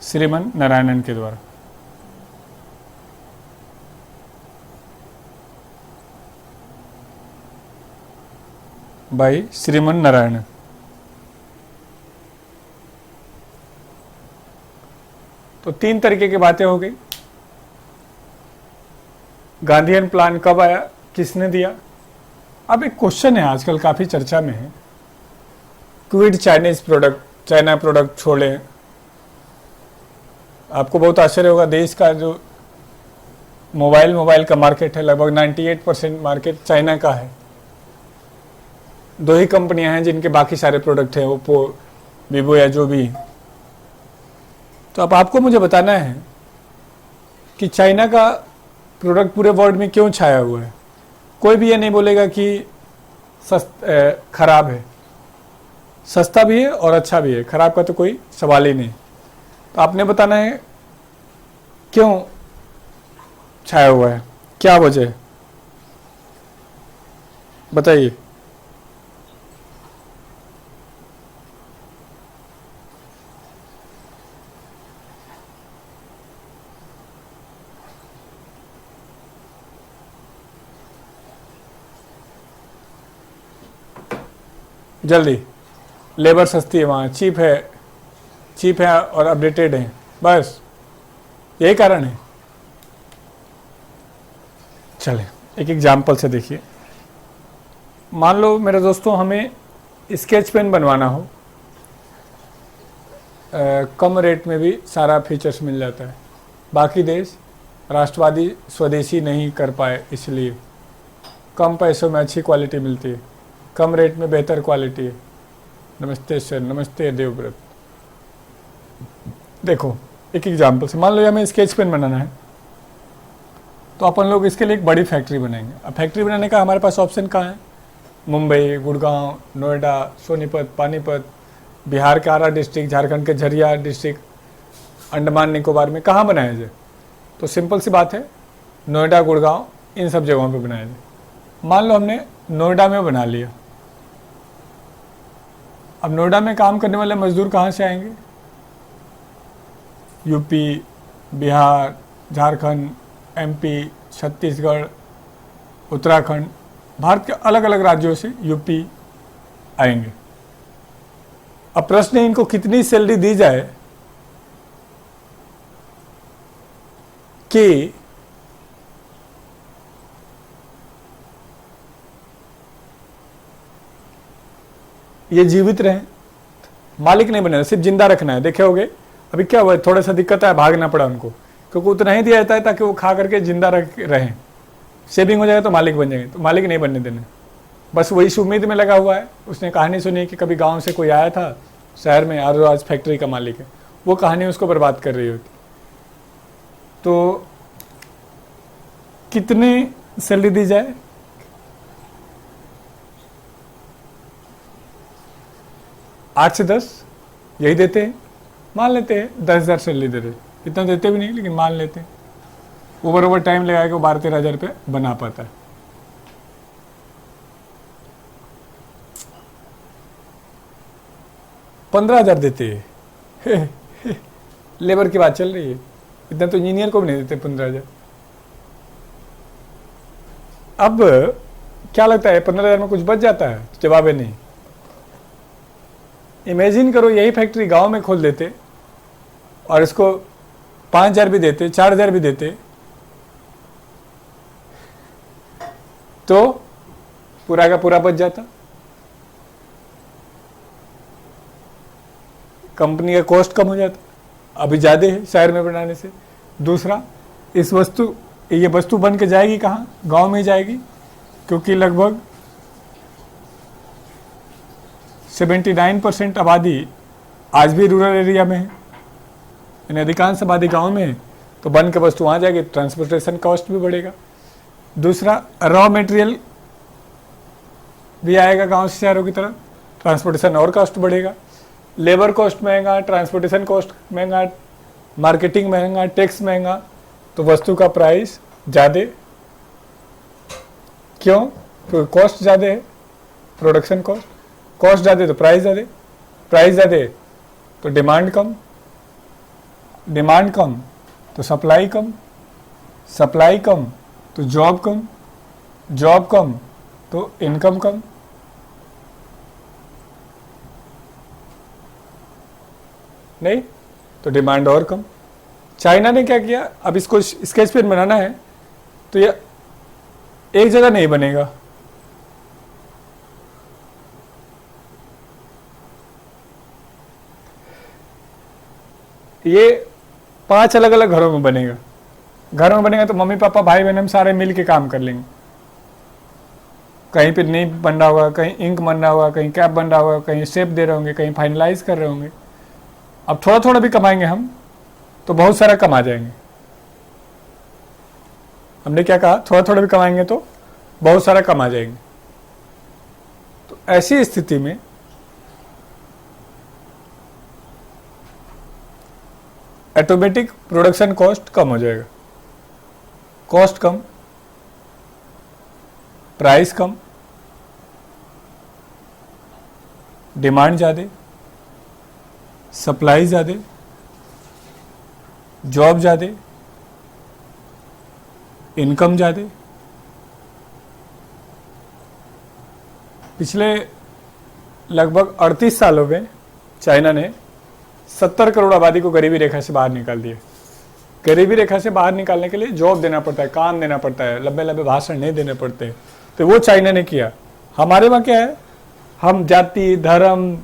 श्रीमन नारायणन के द्वारा। बाई श्रीमन नारायणन। तो तीन तरीके की बातें हो गई। गांधीयन प्लान कब आया, किसने दिया। अब एक क्वेश्चन है आजकल काफी चर्चा में है, quit Chinese product, China product छोड़े। आपको बहुत आश्चर्य होगा, देश का जो मोबाइल का मार्केट है लगभग 98% मार्केट चाइना का है। दो ही कंपनियां हैं जिनके बाकी सारे प्रोडक्ट हैं, ओप्पो, वीवो या जो भी। तो अब आपको मुझे बताना है कि चाइना का प्रोडक्ट पूरे वर्ल्ड में क्यों छाया हुआ है। कोई भी ये नहीं बोलेगा कि खराब है, सस्ता भी है और अच्छा भी है, खराब का तो कोई सवाल ही नहीं। तो आपने बताना है क्यों छाया हुआ है, क्या वजह है बताइए। जल्दी, लेबर सस्ती है वहाँ, चीप है और अपडेटेड है, बस यही कारण है। चले एक एग्जाम्पल से देखिए। मान लो मेरे दोस्तों हमें स्केच पेन बनवाना हो, कम रेट में भी सारा फीचर्स मिल जाता है। बाकी देश राष्ट्रवादी स्वदेशी नहीं कर पाए, इसलिए कम पैसों में अच्छी क्वालिटी मिलती है, कम रेट में बेहतर क्वालिटी है। नमस्ते सर, नमस्ते देवव्रत। देखो एक एग्जाम्पल से, मान लो हमें स्केच पेन बनाना है, तो अपन लोग इसके लिए एक बड़ी फैक्ट्री बनाएंगे। अब फैक्ट्री बनाने का हमारे पास ऑप्शन कहाँ है? मुंबई, गुड़गांव, नोएडा, सोनीपत, पानीपत, बिहार के आरा डिस्ट्रिक्ट, झारखंड के झरिया डिस्ट्रिक्ट, अंडमान निकोबार में कहाँ बनाया जाए? तो सिंपल सी बात है, नोएडा, गुड़गांव, इन सब जगहों पे बनाया जाए। मान लो हमने नोएडा में बना लिया। अब नोएडा में काम करने वाले मजदूर कहाँ से आएंगे? यूपी, बिहार, झारखंड, एमपी, छत्तीसगढ़, उत्तराखंड, भारत के अलग अलग राज्यों से यूपी आएंगे। अब प्रश्न है इनको कितनी सैलरी दी जाए कि ये जीवित रहें, मालिक नहीं बने, सिर्फ जिंदा रखना है। देखे होगे अभी क्या हुआ, थोड़ा सा दिक्कत है, भागना पड़ा उनको, क्योंकि उतना ही दिया जाता है ताकि वो खा करके जिंदा रहें। सेविंग हो जाएगा तो मालिक बन जाएंगे, तो मालिक नहीं बनने देने, बस वही इस उम्मीद में लगा हुआ है। उसने कहानी सुनी कि कभी गांव से कोई आया था शहर में और आज फैक्ट्री का मालिक है, वो कहानी उसको बर्बाद कर रही होती। तो कितनी सैलरी दी जाए? आठ से 10 यही देते हैं, मान लेते हैं 10,000 सैलरी दे रहे, इतना देते भी नहीं लेकिन मान लेते हैं। ओवर टाइम लगा के वो 12-13 हज़ार रुपये बना पाता है। $15,000 देते हैं लेबर की बात चल रही है, इतना तो इंजीनियर को भी नहीं देते 15,000। अब क्या लगता है 15,000 में कुछ बच जाता है? जवाब है नहीं। इमेजिन करो यही फैक्ट्री गांव में खोल देते और इसको 5,000 भी देते, 4,000 भी देते, तो पूरा का पूरा बच जाता। कंपनी का कॉस्ट कम हो जाता, अभी ज़्यादा है शहर में बनाने से। दूसरा, ये वस्तु बन के जाएगी कहाँ? गांव में जाएगी, क्योंकि लगभग 79% आबादी आज भी रूरल एरिया में है, यानी अधिकांश आबादी गांव में है, तो बन के वस्तु वहाँ जाएगी, ट्रांसपोर्टेशन कॉस्ट भी बढ़ेगा। दूसरा, रॉ मटेरियल भी आएगा गांव से शहरों की तरफ, ट्रांसपोर्टेशन और कॉस्ट बढ़ेगा। लेबर कॉस्ट महंगा, ट्रांसपोर्टेशन कॉस्ट महंगा, मार्केटिंग महंगा, टैक्स महंगा, तो वस्तु का प्राइस ज़्यादा। क्यों? तो कॉस्ट ज़्यादा है, प्रोडक्शन कॉस्ट ज़्यादा तो प्राइस ज़्यादा, प्राइस ज़्यादा तो डिमांड कम, डिमांड कम तो सप्लाई कम, सप्लाई कम तो जॉब कम, जॉब कम तो इनकम कम। नहीं तो डिमांड और कम। चाइना ने क्या किया, अब इसको स्केच पेन बनाना है तो ये एक जगह नहीं बनेगा, ये 5 अलग अलग घरों में बनेगा। घरों में बनेगा तो मम्मी पापा भाई बहन हम सारे मिल के काम कर लेंगे। कहीं पे नहीं बन रहा होगा, कहीं इंक बन रहा होगा, कहीं कैप बन रहा होगा, कहीं शेप दे रहे होंगे, कहीं फाइनलाइज कर रहे होंगे। अब थोड़ा थोड़ा भी कमाएंगे हम तो बहुत सारा कमा जाएंगे। हमने क्या कहा, थोड़ा थोड़ा भी कमाएंगे तो बहुत सारा कमा जाएंगे। तो ऐसी स्थिति में ऑटोमेटिक प्रोडक्शन कॉस्ट कम हो जाएगा। कॉस्ट कम, प्राइस कम, डिमांड ज़्यादा, सप्लाई ज़्यादा, जॉब ज़्यादा, इनकम ज़्यादा। पिछले लगभग 38 सालों में चाइना ने 70 करोड़ आबादी को गरीबी रेखा से बाहर निकाल दिया। गरीबी रेखा से बाहर निकालने के लिए जॉब देना पड़ता है, काम देना पड़ता है, लंबे लंबे भाषण नहीं देने पड़ते। तो वो चाइना ने किया। हमारे वहाँ क्या है, हम जाति, धर्म,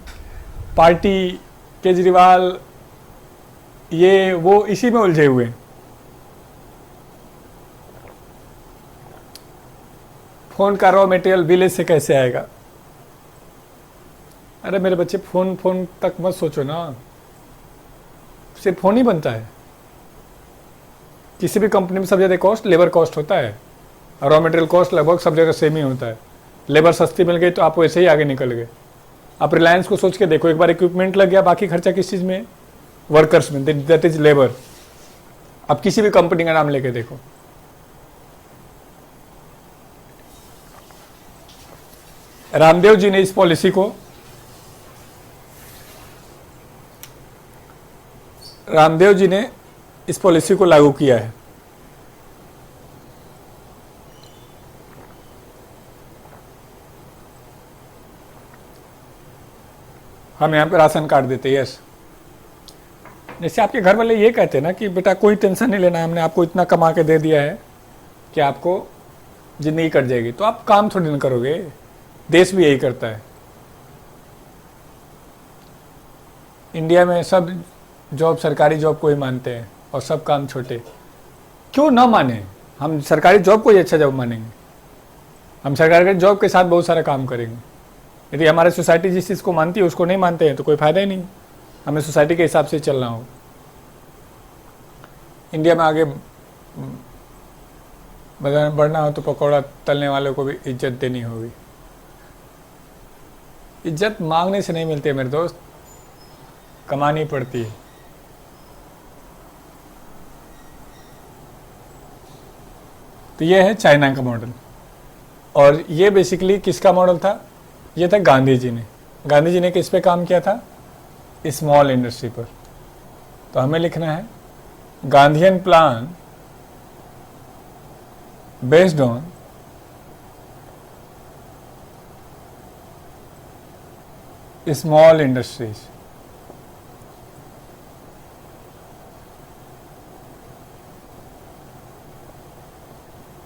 पार्टी, केजरीवाल, ये वो इसी में उलझे हुए हैं। फोन का रॉ मटेरियल विलेज से कैसे आएगा? अरे मेरे बच्चे, फोन तक मत सोचो ना, सिर्फ फोन ही बनता है। किसी भी कंपनी में सबसे ज़्यादा कॉस्ट लेबर कॉस्ट होता है, और रॉ मटेरियल कॉस्ट लगभग सब जगह सेम ही होता है। लेबर सस्ती मिल गई तो आप वैसे ही आगे निकल गए। आप रिलायंस को सोच के देखो, एक बार इक्विपमेंट लग गया, बाकी खर्चा किस चीज़ में? वर्कर्स में, दैट इज लेबर। अब किसी भी कंपनी का नाम लेके देखो। रामदेव जी ने इस पॉलिसी को लागू किया है। हम यहाँ पे राशन कार्ड देते हैं, यस। जैसे आपके घर वाले ये कहते हैं ना कि बेटा कोई टेंशन नहीं लेना, हमने आपको इतना कमा के दे दिया है कि आपको जिंदगी कट जाएगी, तो आप काम थोड़ी ना करोगे। देश भी यही करता है। इंडिया में सब जॉब, सरकारी जॉब को ही मानते हैं और सब काम छोटे। क्यों ना माने? हम सरकारी जॉब को ही अच्छा जॉब मानेंगे। हम सरकारी जॉब के साथ बहुत सारा काम करेंगे। यदि हमारी सोसाइटी जिस चीज़ को मानती है उसको नहीं मानते हैं तो कोई फायदा ही नहीं। हमें सोसाइटी के हिसाब से चलना हो। इंडिया में आगे बढ़ना हो तो पकौड़ा तलने वालों को भी इज्जत देनी होगी। इज्जत मांगने से नहीं मिलती है मेरे दोस्त, कमानी पड़ती है। तो ये है चाइना का मॉडल। और ये बेसिकली किसका मॉडल था? ये था गांधी जी ने। गांधी जी ने किस पे काम किया था? स्मॉल इंडस्ट्री पर। तो हमें लिखना है Gandhian plan based on small industries.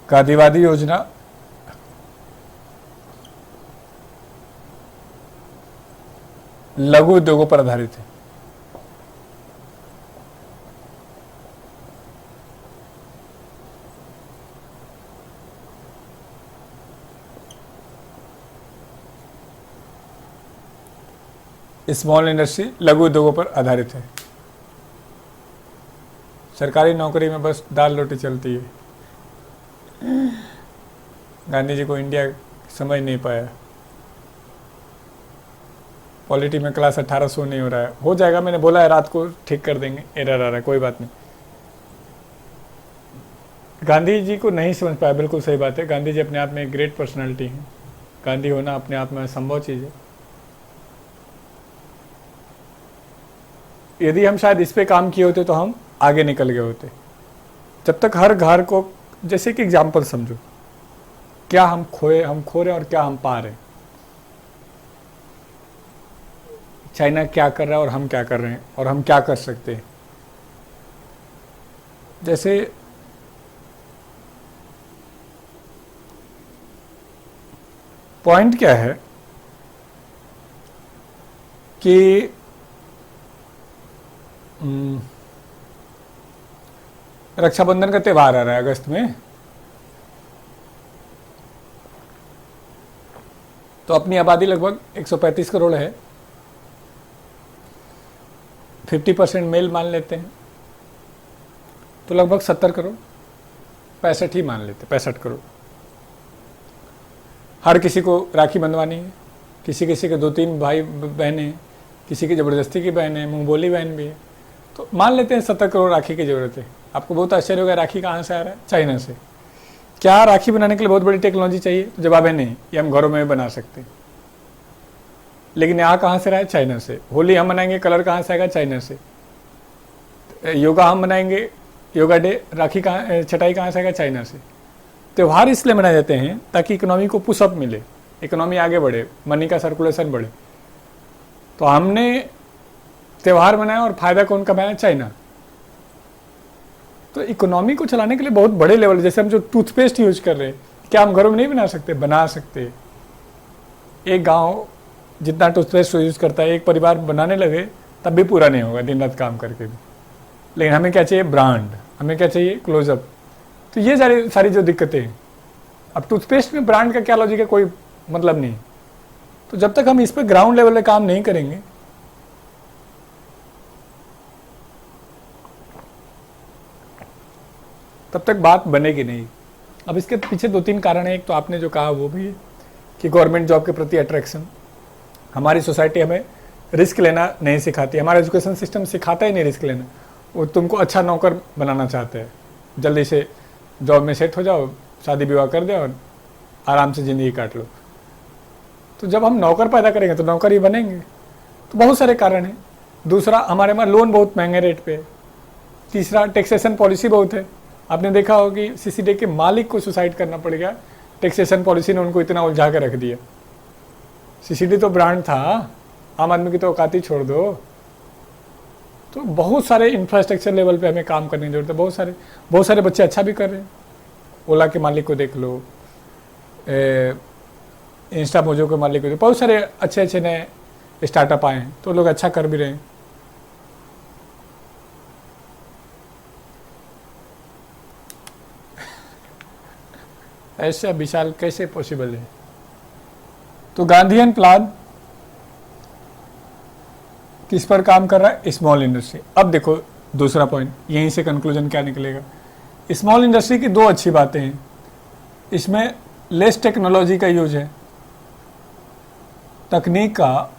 गांधीवादी योजना लघु उद्योगों पर आधारित है। स्मॉल इंडस्ट्री लघु उद्योगों पर आधारित है। सरकारी नौकरी में बस दाल रोटी चलती है। गांधी जी को इंडिया समझ नहीं पाया। पॉलिटी में क्लास 1800 नहीं हो रहा है, हो जाएगा। मैंने बोला है रात को ठीक कर देंगे, एरर आ रहा है, कोई बात नहीं। गांधी जी को नहीं समझ पाया, बिल्कुल सही बात है। गांधी जी अपने आप में एक ग्रेट पर्सनालिटी है। गांधी होना अपने आप में असंभव चीज़ है। यदि हम शायद इस पे काम किए होते तो हम आगे निकल गए होते। जब तक हर घर को, जैसे कि एग्जाम्पल समझो, क्या हम खो रहे हैं और क्या हम पा रहे हैं। चाइना क्या कर रहा है और हम क्या कर रहे हैं, और हम क्या कर सकते हैं। जैसे पॉइंट क्या है कि रक्षाबंधन का त्यौहार आ रहा है अगस्त में, तो अपनी आबादी लगभग 135 करोड़ है। 50% मेल मान लेते हैं तो लगभग 70 करोड़, 65 ही मान लेते, 65 करोड़। हर किसी को राखी बंधवानी है। किसी किसी के 2-3 भाई बहनें हैं, किसी की ज़बरदस्ती की बहन है, मुंह बोली बहन भी है। तो मान लेते हैं 70 करोड़ राखी की ज़रूरत है। आपको बहुत आश्चर्य होगा राखी कहाँ से आ रहा है? चाइना से। क्या राखी बनाने के लिए बहुत बड़ी टेक्नोलॉजी चाहिए? तो जवाब है नहीं, ये हम घरों में भी बना सकते हैं। लेकिन यहाँ कहाँ से रहा है? चाइना से। होली हम मनाएंगे, कलर कहाँ से आएगा? चाइना से। योगा हम मनाएंगे, योगा डे, राखी कहाँ, छटाई कहाँ से आएगा? चाइना से। त्यौहार इसलिए मनाए जाते हैं ताकि इकोनॉमी को पुशअप मिले, इकोनॉमी आगे बढ़े, मनी का सर्कुलेशन बढ़े। तो हमने त्यौहार मनाया और फायदा कौन कमाया? चाइना। तो इकोनॉमी को चलाने के लिए बहुत बड़े लेवल, जैसे हम जो टूथपेस्ट यूज कर रहे हैं, क्या हम घरों में नहीं बना सकते? बना सकते। एक गांव जितना टूथपेस्ट यूज करता है, एक परिवार बनाने लगे तब भी पूरा नहीं होगा, दिन रात काम करके भी। लेकिन हमें क्या चाहिए? ब्रांड। हमें क्या चाहिए? क्लोजअप। तो ये सारी जो दिक्कतें हैं, अब टूथपेस्ट में ब्रांड का क्या लॉजिक है? कोई मतलब नहीं। तो जब तक हम इस पर ग्राउंड लेवल पे काम नहीं करेंगे, तब तक बात बनेगी नहीं। अब इसके पीछे 2-3 कारण है। एक तो आपने जो कहा वो भी है कि गवर्नमेंट जॉब के प्रति अट्रैक्शन। हमारी सोसाइटी हमें रिस्क लेना नहीं सिखाती, हमारा एजुकेशन सिस्टम सिखाता ही नहीं रिस्क लेना। वो तुमको अच्छा नौकर बनाना चाहते हैं, जल्दी से जॉब में सेट हो जाओ, शादी विवाह कर दो और आराम से ज़िंदगी काट लो। तो जब हम नौकर पैदा करेंगे तो नौकर ही बनेंगे। तो बहुत सारे कारण हैं। दूसरा, हमारे वहाँ लोन बहुत महंगे रेट पे है। तीसरा, टैक्सेशन पॉलिसी बहुत है। आपने देखा होगा कि सीसीडी के मालिक को सुसाइड करना पड़ गया, टैक्सेशन पॉलिसी ने उनको इतना उलझा के रख दिया। सीसीडी तो ब्रांड था, आम आदमी की तो औकात ही छोड़ दो। तो बहुत सारे इंफ्रास्ट्रक्चर लेवल पे हमें काम करने की जरूरत है। बहुत सारे बच्चे अच्छा भी कर रहे हैं। ओला के मालिक को देख लो, इंस्टा मोजो के मालिक को, बहुत सारे अच्छे नए स्टार्टअप आए हैं, तो लोग अच्छा कर भी रहे हैं। ऐसा विशाल कैसे पॉसिबल है? तो गांधीयन प्लान किस पर काम कर रहा है? Small industry. अब देखो दूसरा पॉइंट, यहीं से कंक्लूजन क्या निकलेगा? स्मॉल इंडस्ट्री की 2 अच्छी बातें हैं। इसमें लेस टेक्नोलॉजी का यूज है, तकनीक का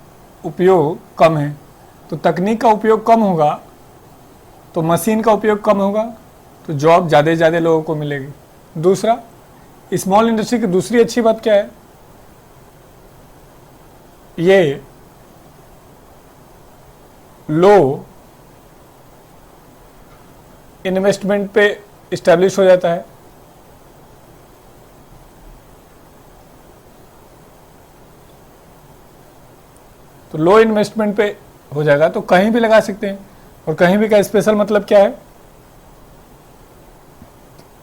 उपयोग कम है। तो तकनीक का उपयोग कम होगा तो मशीन का उपयोग कम होगा, तो जॉब ज़्यादा से ज़्यादा लोगों को मिलेगी। दूसरा, स्मॉल इंडस्ट्री की दूसरी अच्छी बात क्या है? ये लो इन्वेस्टमेंट पे इस्टेब्लिश हो जाता है। तो लो इन्वेस्टमेंट पे हो जाएगा तो कहीं भी लगा सकते हैं। और कहीं भी का स्पेशल मतलब क्या है?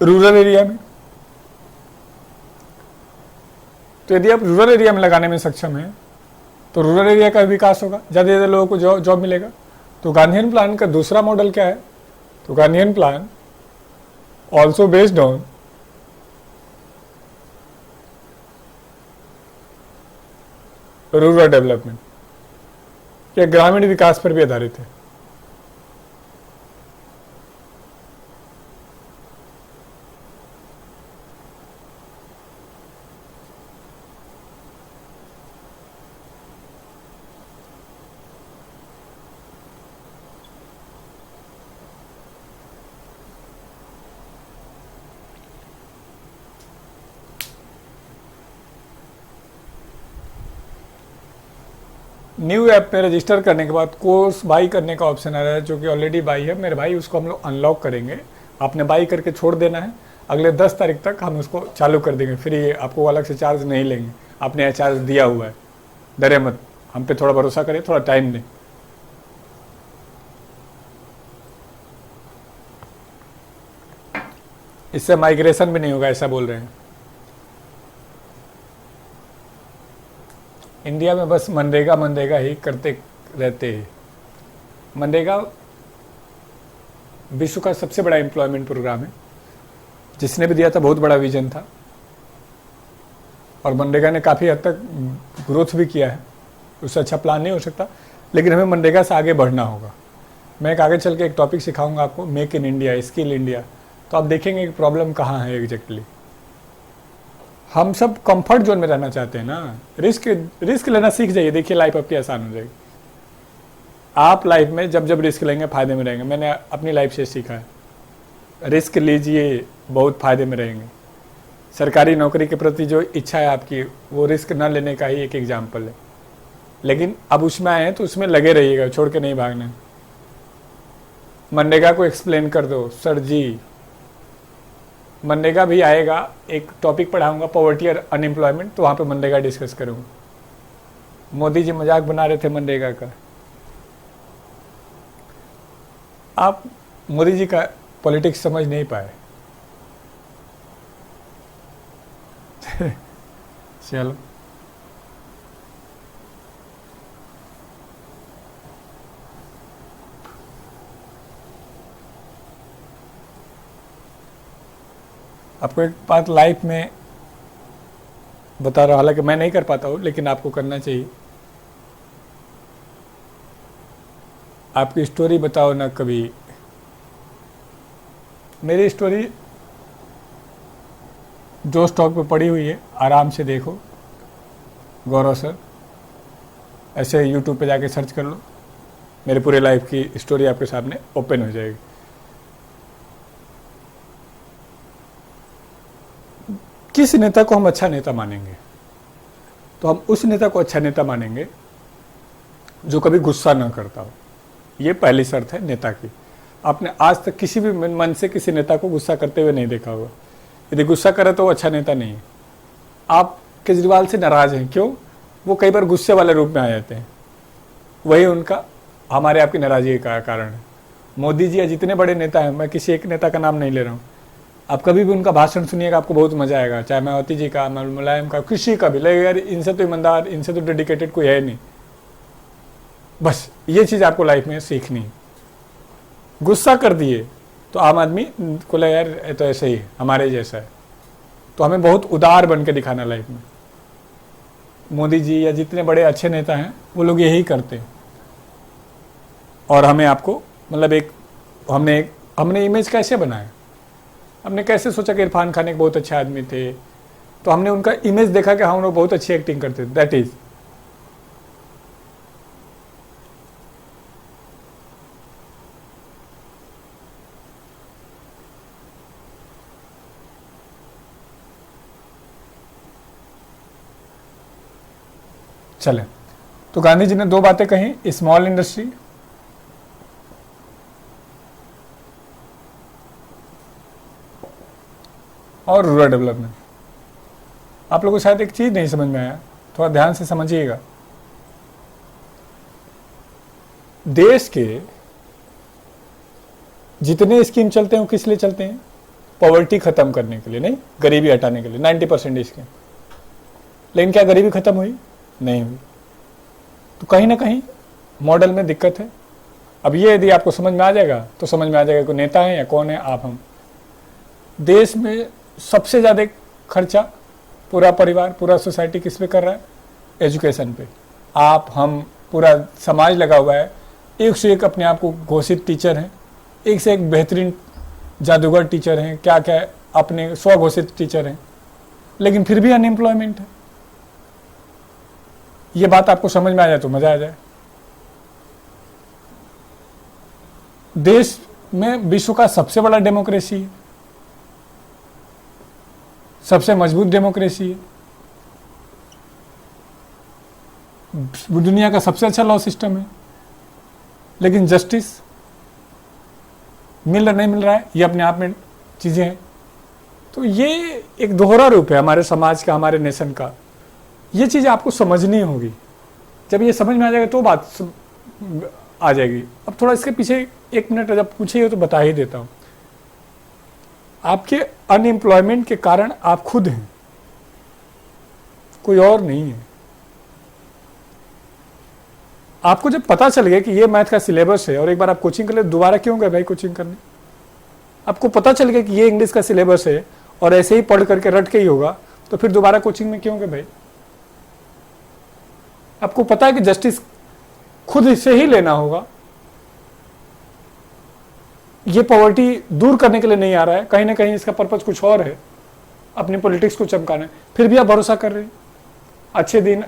रूरल एरिया में। तो यदि आप रूरल एरिया में लगाने में सक्षम हैं तो रूरल एरिया का विकास होगा, ज़्यादा से ज़्यादा लोगों को जॉब मिलेगा। तो गांधीयन प्लान का दूसरा मॉडल क्या है? तो Gandhian plan also based on rural development, या ग्रामीण विकास पर भी आधारित है। न्यू ऐप पे रजिस्टर करने के बाद कोर्स बाई करने का ऑप्शन आ रहा है, जो कि ऑलरेडी बाई है मेरे भाई। उसको हम लोग अनलॉक करेंगे। आपने बाई करके छोड़ देना है, अगले 10 तारीख तक हम उसको चालू कर देंगे फ्री। आपको अलग से चार्ज नहीं लेंगे, आपने चार्ज दिया हुआ है, डरे मत। हम पे थोड़ा भरोसा करें, थोड़ा टाइम दें। इससे माइग्रेशन भी नहीं होगा, ऐसा बोल रहे हैं। इंडिया में बस मनरेगा ही करते रहते हैं। मनरेगा विश्व का सबसे बड़ा एम्प्लॉयमेंट प्रोग्राम है। जिसने भी दिया था बहुत बड़ा विजन था, और मनरेगा ने काफ़ी हद तक ग्रोथ भी किया है। उससे अच्छा प्लान नहीं हो सकता, लेकिन हमें मनरेगा से आगे बढ़ना होगा। मैं एक आगे चल के एक टॉपिक सिखाऊंगा आपको, make in India, skill India. तो आप देखेंगे कि प्रॉब्लम कहाँ है एग्जैक्टली। हम सब कंफर्ट जोन में रहना चाहते हैं ना। रिस्क लेना सीख जाइए, देखिए लाइफ आपकी आसान हो जाएगी। आप लाइफ में जब जब रिस्क लेंगे फायदे में रहेंगे। मैंने अपनी लाइफ से सीखा है। रिस्क लीजिए, बहुत फायदे में रहेंगे। सरकारी नौकरी के प्रति जो इच्छा है आपकी, वो रिस्क न लेने का ही एक एग्जाम्पल है। लेकिन अब उसमें आए हैं तो उसमें लगे रहिएगा, छोड़ के नहीं भागना। मनरेगा को एक्सप्लेन कर दो सर जी। मनरेगा भी आएगा, एक टॉपिक पढ़ाऊंगा पॉवर्टी और अनएम्प्लॉयमेंट, तो वहाँ पे मनरेगा डिस्कस करूँगा। मोदी जी मजाक बना रहे थे मनरेगा का। आप मोदी जी का पॉलिटिक्स समझ नहीं पाए। चलो, आपको एक बात लाइफ में बता रहा हूँ, हालांकि मैं नहीं कर पाता हूँ, लेकिन आपको करना चाहिए। आपकी स्टोरी बताओ ना कभी। मेरी स्टोरी जो स्टॉक पे पड़ी हुई है, आराम से देखो। गौरव सर ऐसे यूट्यूब पे जाके सर्च कर लो, मेरे पूरे लाइफ की स्टोरी आपके सामने ओपन हो जाएगी। किस नेता को हम अच्छा नेता मानेंगे? तो हम उस नेता को अच्छा नेता मानेंगे जो कभी गुस्सा ना करता हो। ये पहली शर्त है नेता की। आपने आज तक किसी भी मन से किसी नेता को गुस्सा करते हुए नहीं देखा होगा। यदि गुस्सा करे तो वो अच्छा नेता नहीं है। आप केजरीवाल से नाराज हैं, क्यों? वो कई बार गुस्से वाले रूप में आ जाते हैं, वही उनका हमारे आपकी नाराजगी का कारण है। मोदी जी या जितने बड़े नेता हैं, मैं किसी एक नेता का नाम नहीं ले रहा हूँ, आप कभी भी उनका भाषण सुनिएगा, आपको बहुत मजा आएगा। चाहे मायावती जी का, मुलायम का, किसी का भी लगेगा यार इनसे तो ईमानदार, इनसे तो डेडिकेटेड कोई है नहीं। बस ये चीज़ आपको लाइफ में सीखनी है। गुस्सा कर दिए तो आम आदमी को लगे यार ये तो ऐसे ही है, हमारे जैसा है। तो हमें बहुत उदार बन के दिखाना लाइफ में। मोदी जी या जितने बड़े अच्छे नेता हैं वो लोग यही करते हैं। और हमें आपको मतलब हमने इमेज कैसे बनाया? हमने कैसे सोचा कि इरफान खान एक बहुत अच्छे आदमी थे, तो हमने उनका इमेज देखा कि हाँ उन्होंने बहुत अच्छी एक्टिंग करते थे। दैट इज चले। तो गांधी जी ने दो बातें कही, स्मॉल इंडस्ट्री और रूरल डेवलपमेंट। आप लोगों को शायद एक चीज नहीं समझ में आया, थोड़ा ध्यान से समझिएगा। देश के जितने स्कीम चलते हैं वो किस लिए चलते हैं? पॉवर्टी खत्म करने के लिए, नहीं गरीबी हटाने के लिए। 90% स्कीम। लेकिन क्या गरीबी खत्म हुई? नहीं हुई। तो कहीं ना कहीं मॉडल में दिक्कत है। अब ये यदि आपको समझ में आ जाएगा तो समझ में आ जाएगा कोई नेता है या कौन है आप हम। देश में सबसे ज़्यादा खर्चा पूरा परिवार, पूरा सोसाइटी किस पे कर रहा है? एजुकेशन पे। आप हम पूरा समाज लगा हुआ है। एक से एक अपने आप को घोषित टीचर हैं, एक से एक बेहतरीन जादूगर टीचर हैं, क्या क्या अपने स्वघोषित टीचर हैं, लेकिन फिर भी अनएम्प्लॉयमेंट है। ये बात आपको समझ में आ जाए तो मजा आ जाए। देश में विश्व का सबसे बड़ा डेमोक्रेसी है, सबसे मजबूत डेमोक्रेसी है, दुनिया का सबसे अच्छा लॉ सिस्टम है, लेकिन जस्टिस मिल रहा नहीं मिल रहा है, ये अपने आप में चीजें हैं। तो ये एक दोहरा रूप है हमारे समाज का, हमारे नेशन का। ये चीज़ आपको समझनी होगी। जब ये समझ में आ जाएगा तो बात आ जाएगी। अब थोड़ा इसके पीछे 1 मिनट जब पूछिए तो बता ही देता हूँ। आपके अनएम्प्लॉयमेंट के कारण आप खुद हैं, कोई और नहीं है। आपको जब पता चल गया कि ये मैथ का सिलेबस है और एक बार आप कोचिंग कर ले, दोबारा क्यों गए भाई कोचिंग करने? आपको पता चल गया कि ये इंग्लिश का सिलेबस है और ऐसे ही पढ़ करके रट के ही होगा, तो फिर दोबारा कोचिंग में क्यों गए भाई? आपको पता है कि जस्टिस खुद से ही लेना होगा। ये पॉवर्टी दूर करने के लिए नहीं आ रहा है, कहीं ना कहीं इसका पर्पज कुछ और है, अपनी पॉलिटिक्स को चमकाना है। फिर भी आप भरोसा कर रहे हैं। अच्छे दिन,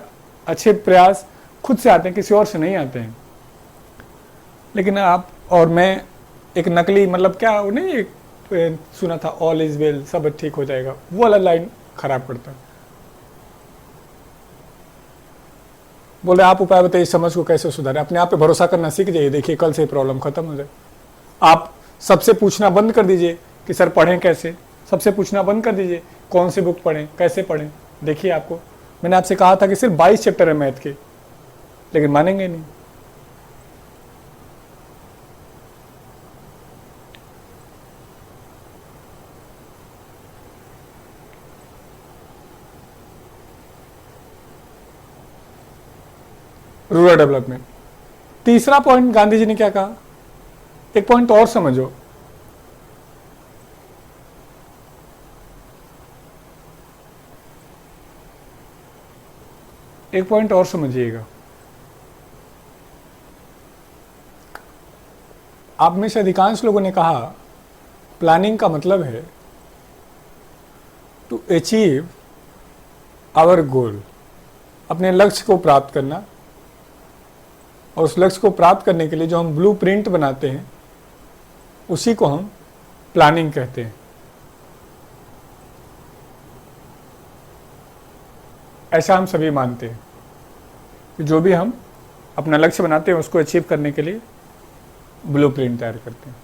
अच्छे प्रयास खुद से आते हैं, किसी और से नहीं आते हैं। लेकिन आप और मैं एक नकली, मतलब क्या वो नहीं, सुना था ऑल इज वेल, सब ठीक हो जाएगा, वो वाला लाइन खराब करता है। बोले आप उपाय बताइए समझ को कैसे सुधारें। अपने आप पे भरोसा करना सीख जाइए, देखिए कल से प्रॉब्लम खत्म हो जाए। आप सबसे पूछना बंद कर दीजिए कि सर पढ़ें कैसे, सबसे पूछना बंद कर दीजिए कौन सी बुक पढ़ें, कैसे पढ़ें। देखिए आपको मैंने आपसे कहा था कि सिर्फ 22 चैप्टर है मैथ के, लेकिन मानेंगे नहीं। रूरल डेवलपमेंट, तीसरा पॉइंट गांधी जी ने क्या कहा, एक पॉइंट और समझो। एक पॉइंट और समझिएगा। आप में से अधिकांश लोगों ने कहा प्लानिंग का मतलब है टू अचीव आवर गोल, अपने लक्ष्य को प्राप्त करना। और उस लक्ष्य को प्राप्त करने के लिए जो हम ब्लूप्रिंट बनाते हैं उसी को हम प्लानिंग कहते हैं। ऐसा हम सभी मानते हैं कि जो भी हम अपना लक्ष्य बनाते हैं उसको अचीव करने के लिए ब्लूप्रिंट तैयार करते हैं।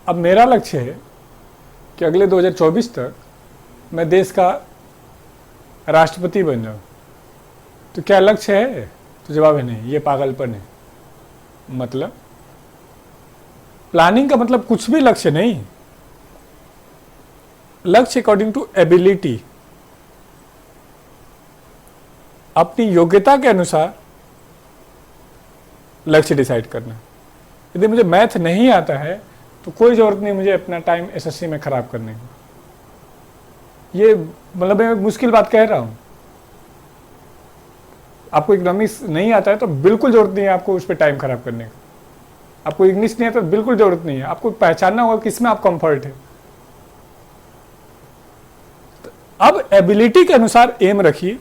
अब मेरा लक्ष्य है कि अगले 2024 तक मैं देश का राष्ट्रपति बन जाऊं। तो क्या लक्ष्य है? तो जवाब है नहीं, ये पागलपन है। मतलब प्लानिंग का मतलब कुछ भी लक्ष्य नहीं, लक्ष्य अकॉर्डिंग टू एबिलिटी, अपनी योग्यता के अनुसार लक्ष्य डिसाइड करना। यदि मुझे मैथ नहीं आता है तो कोई जरूरत नहीं मुझे अपना टाइम एसएससी में खराब करने की। ये मतलब मैं मुश्किल बात कह रहा हूं। आपको इकोनॉमिक्स नहीं आता है तो बिल्कुल जरूरत नहीं है आपको उस पर टाइम खराब करने का। आपको इंग्लिश नहीं आता तो बिल्कुल जरूरत नहीं है। आपको पहचानना होगा किसमें आप कंफर्ट है। अब एबिलिटी के अनुसार एम रखिए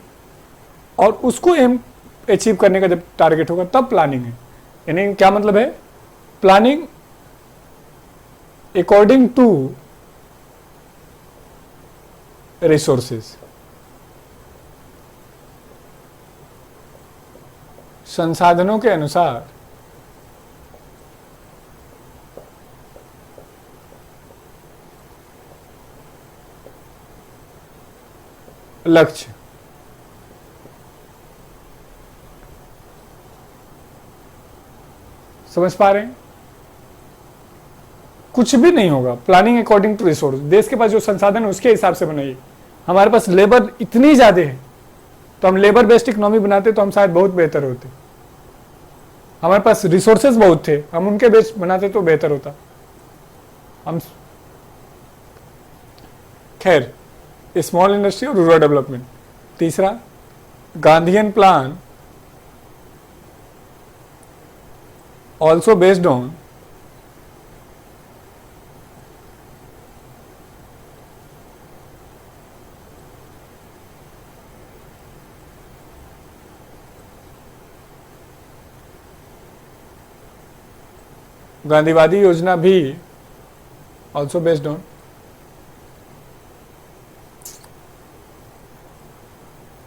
और उसको एम अचीव करने का जब टारगेट होगा तब प्लानिंग है। यानी क्या मतलब है? प्लानिंग अकॉर्डिंग टू रिसोर्सेस, संसाधनों के अनुसार लक्ष्य। समझ पा रहे हैं? कुछ भी नहीं होगा प्लानिंग अकॉर्डिंग टू रिसोर्स। देश के पास जो संसाधन है उसके हिसाब से बनाइए। हमारे पास लेबर इतनी ज्यादा है तो हम लेबर बेस्ड इकोनॉमी बनाते तो हम शायद बहुत बेहतर होते। हमारे पास रिसोर्सेज बहुत थे, हम उनके बेस्ड बनाते तो बेहतर होता। हम खैर, स्मॉल इंडस्ट्री और रूरल डेवलपमेंट। तीसरा, Gandhian plan also based on गांधीवादी योजना भी also based on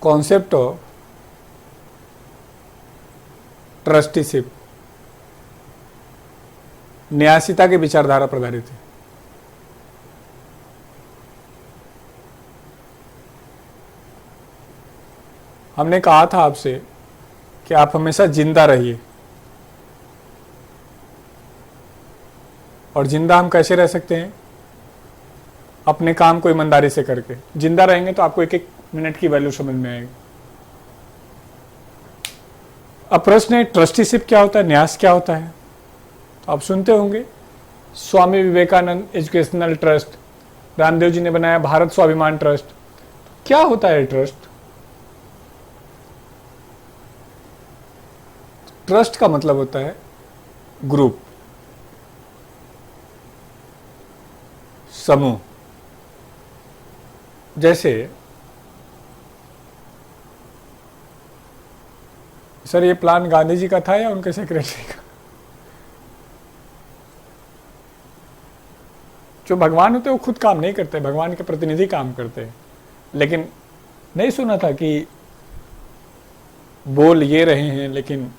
concept of trusteeship, न्यासिता की विचारधारा पर आधारित है। हमने कहा था आपसे कि आप हमेशा जिंदा रहिए। और जिंदा हम कैसे रह सकते हैं? अपने काम को ईमानदारी से करके। जिंदा रहेंगे तो आपको एक एक मिनट की वैल्यू समझ में आएगी। अब प्रश्न है ट्रस्टीशिप क्या होता है, न्यास क्या होता है? तो आप सुनते होंगे स्वामी विवेकानंद एजुकेशनल ट्रस्ट, रामदेव जी ने बनाया भारत स्वाभिमान ट्रस्ट। क्या होता है ट्रस्ट? ट्रस्ट का मतलब होता है ग्रुप, समूह। जैसे सर ये प्लान गांधी जी का था या उनके सेक्रेटरी का? जो भगवान होते हैं वो खुद काम नहीं करते, भगवान के प्रतिनिधि काम करते हैं। लेकिन नहीं सुना था कि बोल ये रहे हैं लेकिन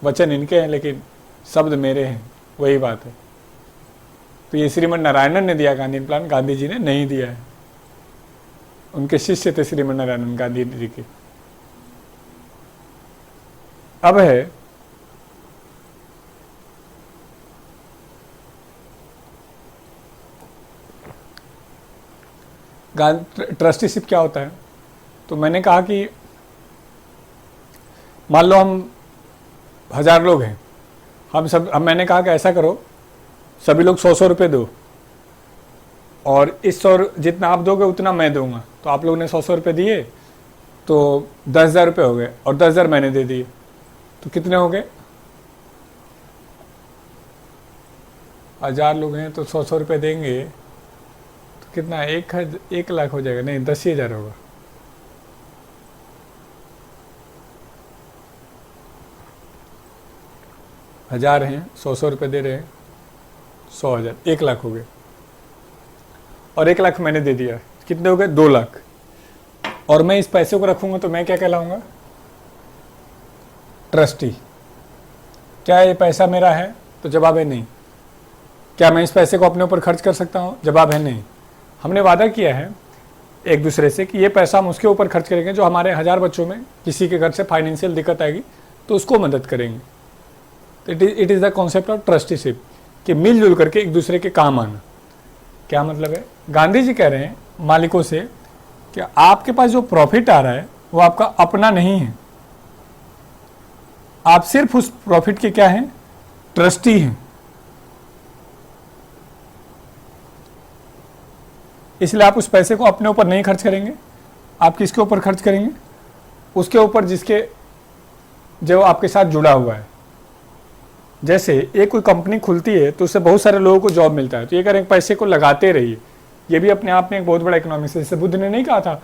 वचन इनके हैं लेकिन शब्द मेरे हैं, वही बात है। तो ये श्रीमन नारायणन ने दिया गांधी प्लान, गांधी जी ने नहीं दिया है। उनके शिष्य थे श्रीमन नारायणन गांधी जी के। अब है ट्रस्टीशिप क्या होता है। तो मैंने कहा कि मान लो हम 1000 लोग हैं, हम मैंने कहा कि ऐसा करो सभी लोग 100-100 रुपये दो और इस 100 जितना आप दोगे उतना मैं दूंगा। तो आप लोगों ने 100-100 रुपये दिए तो 10,000 रुपये हो गए और 10,000 मैंने दे दिए, तो कितने हो गए? 1000 लोग हैं तो 100-100 रुपये देंगे तो कितना, 1 लाख हो जाएगा? नहीं, 10,000 होगा। हजार हैं, 100-100 रुपये दे रहे हैं, 100,000, 1 लाख हो गए। और 1 लाख मैंने दे दिया, कितने हो गए? 2 लाख। और मैं इस पैसे को रखूंगा तो मैं क्या कहलाऊंगा? ट्रस्टी। क्या ये पैसा मेरा है? तो जवाब है नहीं। क्या मैं इस पैसे को अपने ऊपर खर्च कर सकता हूँ? जवाब है नहीं। हमने वादा किया है एक दूसरे से कि ये पैसा हम उसके ऊपर खर्च करेंगे जो हमारे 1000 बच्चों में किसी के घर से फाइनेंशियल दिक्कत आएगी तो उसको मदद करेंगे। It is the concept of trusteeship, कि मिलजुल करके एक दूसरे के काम आना। क्या मतलब है? गांधी जी कह रहे हैं मालिकों से कि आपके पास जो प्रॉफिट आ रहा है वो आपका अपना नहीं है, आप सिर्फ उस प्रॉफिट के क्या हैं? ट्रस्टी हैं। इसलिए आप उस पैसे को अपने ऊपर नहीं खर्च करेंगे। आप किसके ऊपर खर्च करेंगे? उसके ऊपर जिसके जो आपके साथ जुड़ा हुआ है। जैसे एक कोई कंपनी खुलती है तो उससे बहुत सारे लोगों को जॉब मिलता है, तो ये करें पैसे को लगाते रहिए। ये भी अपने आप में एक बहुत बड़ा इकोनॉमिक्स है। जैसे बुद्ध ने नहीं कहा था,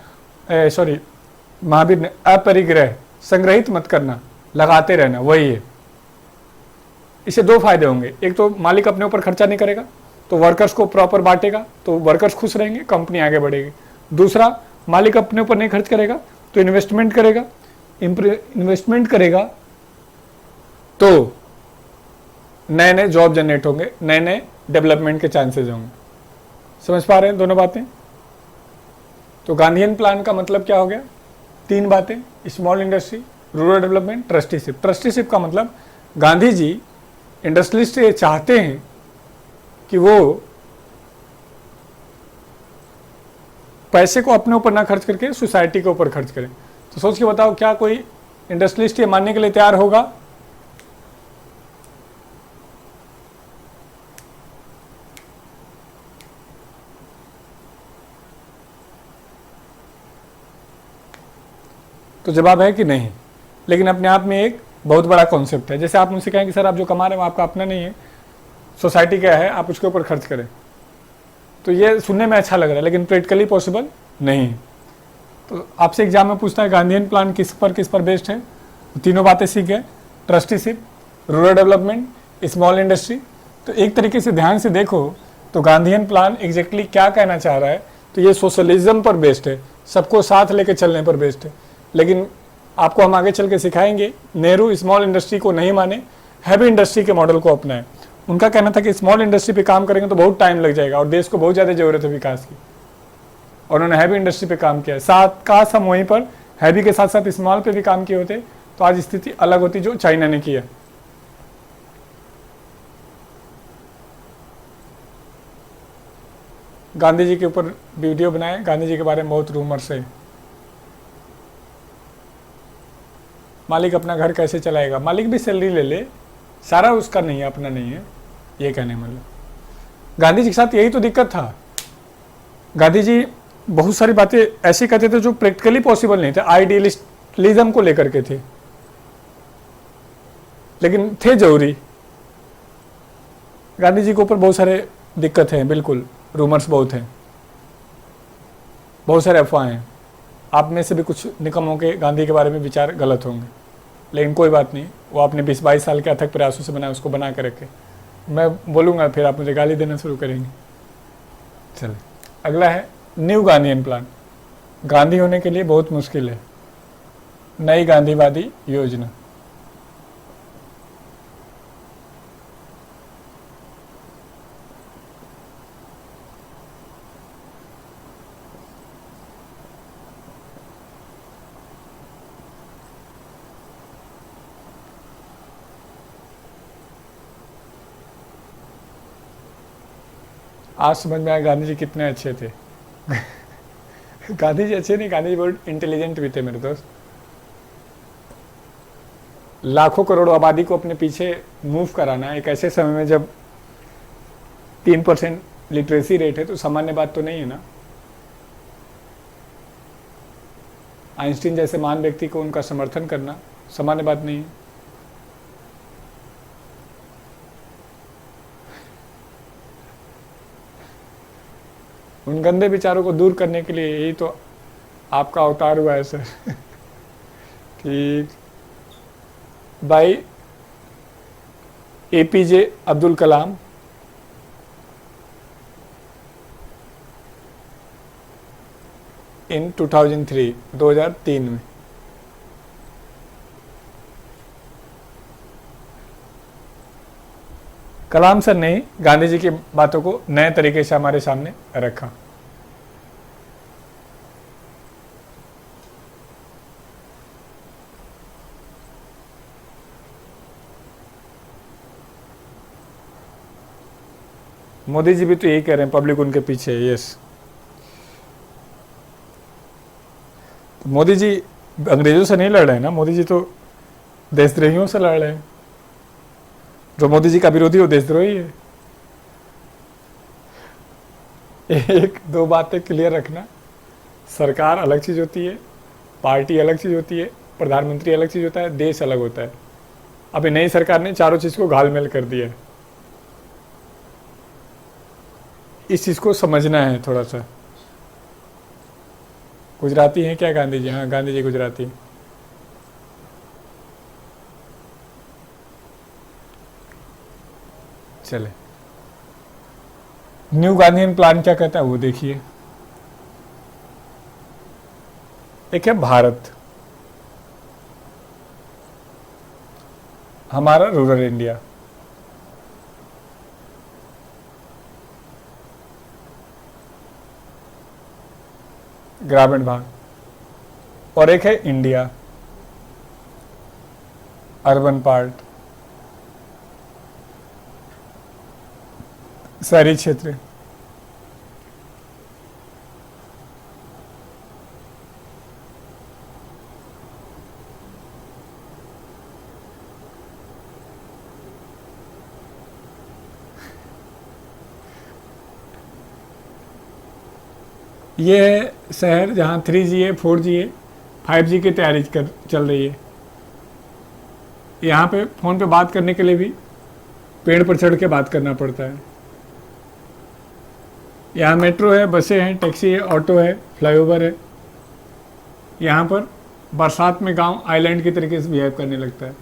महावीर ने, अपरिग्रह, संग्रहित मत करना, लगाते रहना, वही है। इससे 2 फायदे होंगे। एक तो मालिक अपने ऊपर खर्चा नहीं करेगा तो वर्कर्स को प्रॉपर बांटेगा, तो वर्कर्स खुश रहेंगे, कंपनी आगे बढ़ेगी। दूसरा, मालिक अपने ऊपर नहीं खर्च करेगा तो इन्वेस्टमेंट करेगा, इन्वेस्टमेंट करेगा तो नए नए जॉब जनरेट होंगे, नए नए डेवलपमेंट के चांसेस होंगे। समझ पा रहे हैं दोनों बातें? तो गांधीयन प्लान का मतलब क्या हो गया? 3 बातें, small industry, rural development, trusteeship. Trusteeship का मतलब गांधी जी इंडस्ट्रियलिस्ट से चाहते हैं कि वो पैसे को अपने ऊपर ना खर्च करके सोसाइटी के ऊपर खर्च करें। तो सोच के बताओ, क्या कोई इंडस्ट्रियलिस्ट ये मानने के लिए तैयार होगा? तो जवाब है कि नहीं। लेकिन अपने आप में एक बहुत बड़ा कॉन्सेप्ट है। जैसे आप मुझसे कहें कि सर आप जो कमा रहे हैं वो आपका अपना नहीं है, सोसाइटी क्या है, आप उसके ऊपर खर्च करें, तो ये सुनने में अच्छा लग रहा है लेकिन प्रैक्टिकली पॉसिबल नहीं है। तो आपसे एग्जाम में पूछता है गांधीयन प्लान किस पर बेस्ड है? तीनों बातें सीख गए, trusteeship, rural development, small industry. तो एक तरीके से ध्यान से देखो तो गांधीयन प्लान एग्जैक्टली क्या कहना चाह रहा है, तो ये सोशलिज्म पर बेस्ड है, सबको साथ लेके चलने पर बेस्ड है। लेकिन आपको हम आगे चल के सिखाएंगे, नेहरू स्मॉल इंडस्ट्री को नहीं माने, हैवी इंडस्ट्री के मॉडल को अपनाएं। उनका कहना था कि स्मॉल इंडस्ट्री पे काम करेंगे तो बहुत टाइम लग जाएगा और देश को बहुत ज़्यादा ज़रूरत है विकास की, और उन्होंने हैवी इंडस्ट्री पे काम किया। साथ काश हम वहीं पर हैवी के साथ साथ स्मॉल पे भी काम किए होते तो आज स्थिति अलग होती जो चाइना ने किया। गांधी जी के ऊपर वीडियो बनाए, गांधी जी के बारे में बहुत रूमर्स है। मालिक अपना घर कैसे चलाएगा? मालिक भी सैलरी ले ले, सारा उसका नहीं है, अपना नहीं है, ये कहने मतलब। गांधी जी के साथ यही तो दिक्कत था। गांधी जी बहुत सारी बातें ऐसी कहते थे जो प्रैक्टिकली पॉसिबल नहीं थे, आइडियलिज्म को लेकर के थे, लेकिन थे जरूरी। गांधी जी के ऊपर बहुत सारे दिक्कत हैं, बिल्कुल रूमर्स बहुत हैं, बहुत सारे अफवाहें हैं। आप में से भी कुछ निकम्मों के गांधी के बारे में विचार गलत होंगे, लेकिन कोई बात नहीं, वो आपने 20-22 साल के अथक प्रयासों से बनाया, उसको बना कर रखे। मैं बोलूँगा फिर आप मुझे गाली देना शुरू करेंगे। चले, अगला है न्यू गांधीयन प्लान। गांधी होने के लिए बहुत मुश्किल है। नई गांधीवादी योजना। आज समझ में आया गांधी जी कितने अच्छे थे। गांधी जी अच्छे नहीं, गांधी जी बहुत इंटेलिजेंट भी थे मेरे दोस्त। लाखों करोड़ों आबादी को अपने पीछे मूव कराना एक ऐसे समय में जब 3% लिटरेसी रेट है तो सामान्य बात तो नहीं है ना। आइंस्टीन जैसे महान व्यक्ति को उनका समर्थन करना सामान्य बात नहीं है। उन गंदे विचारों को दूर करने के लिए यही तो आपका अवतार हुआ है सर। कि भाई एपीजे अब्दुल कलाम इन 2003 में कलाम सर ने गांधी जी की बातों को नए तरीके से हमारे सामने रखा। मोदी जी भी तो यही कह रहे हैं, पब्लिक उनके पीछे है। यस, तो मोदी जी अंग्रेजों से नहीं लड़ रहे हैं ना, मोदी जी तो देशद्रोहियों से लड़ रहे हैं। जो मोदी जी का विरोधी वो देशद्रोही है। एक दो बातें क्लियर रखना, सरकार अलग चीज होती है, पार्टी अलग चीज होती है, प्रधानमंत्री अलग चीज होता है, देश अलग होता है। अभी नई सरकार ने चारों चीज को घालमेल कर दिया है। इस चीज को समझना है थोड़ा सा। गुजराती हैं क्या गांधी जी? हाँ, गांधी जी गुजराती। चले, न्यू गांधीयन प्लान क्या कहता है वो देखिए। एक है भारत, हमारा रूरल इंडिया। ग्रामीण भाग। और एक है इंडिया, अर्बन पार्ट, शहरी क्षेत्र। ये है शहर जहाँ 3G है, 4G है, 5G की तैयारी चल रही है। यहाँ पे फ़ोन पे बात करने के लिए भी पेड़ पर चढ़ के बात करना पड़ता है। यहाँ मेट्रो है, बसें हैं, टैक्सी है, ऑटो है, फ्लाईओवर है। यहाँ पर बरसात में गांव आइलैंड की तरीके से बिहेव करने लगता है।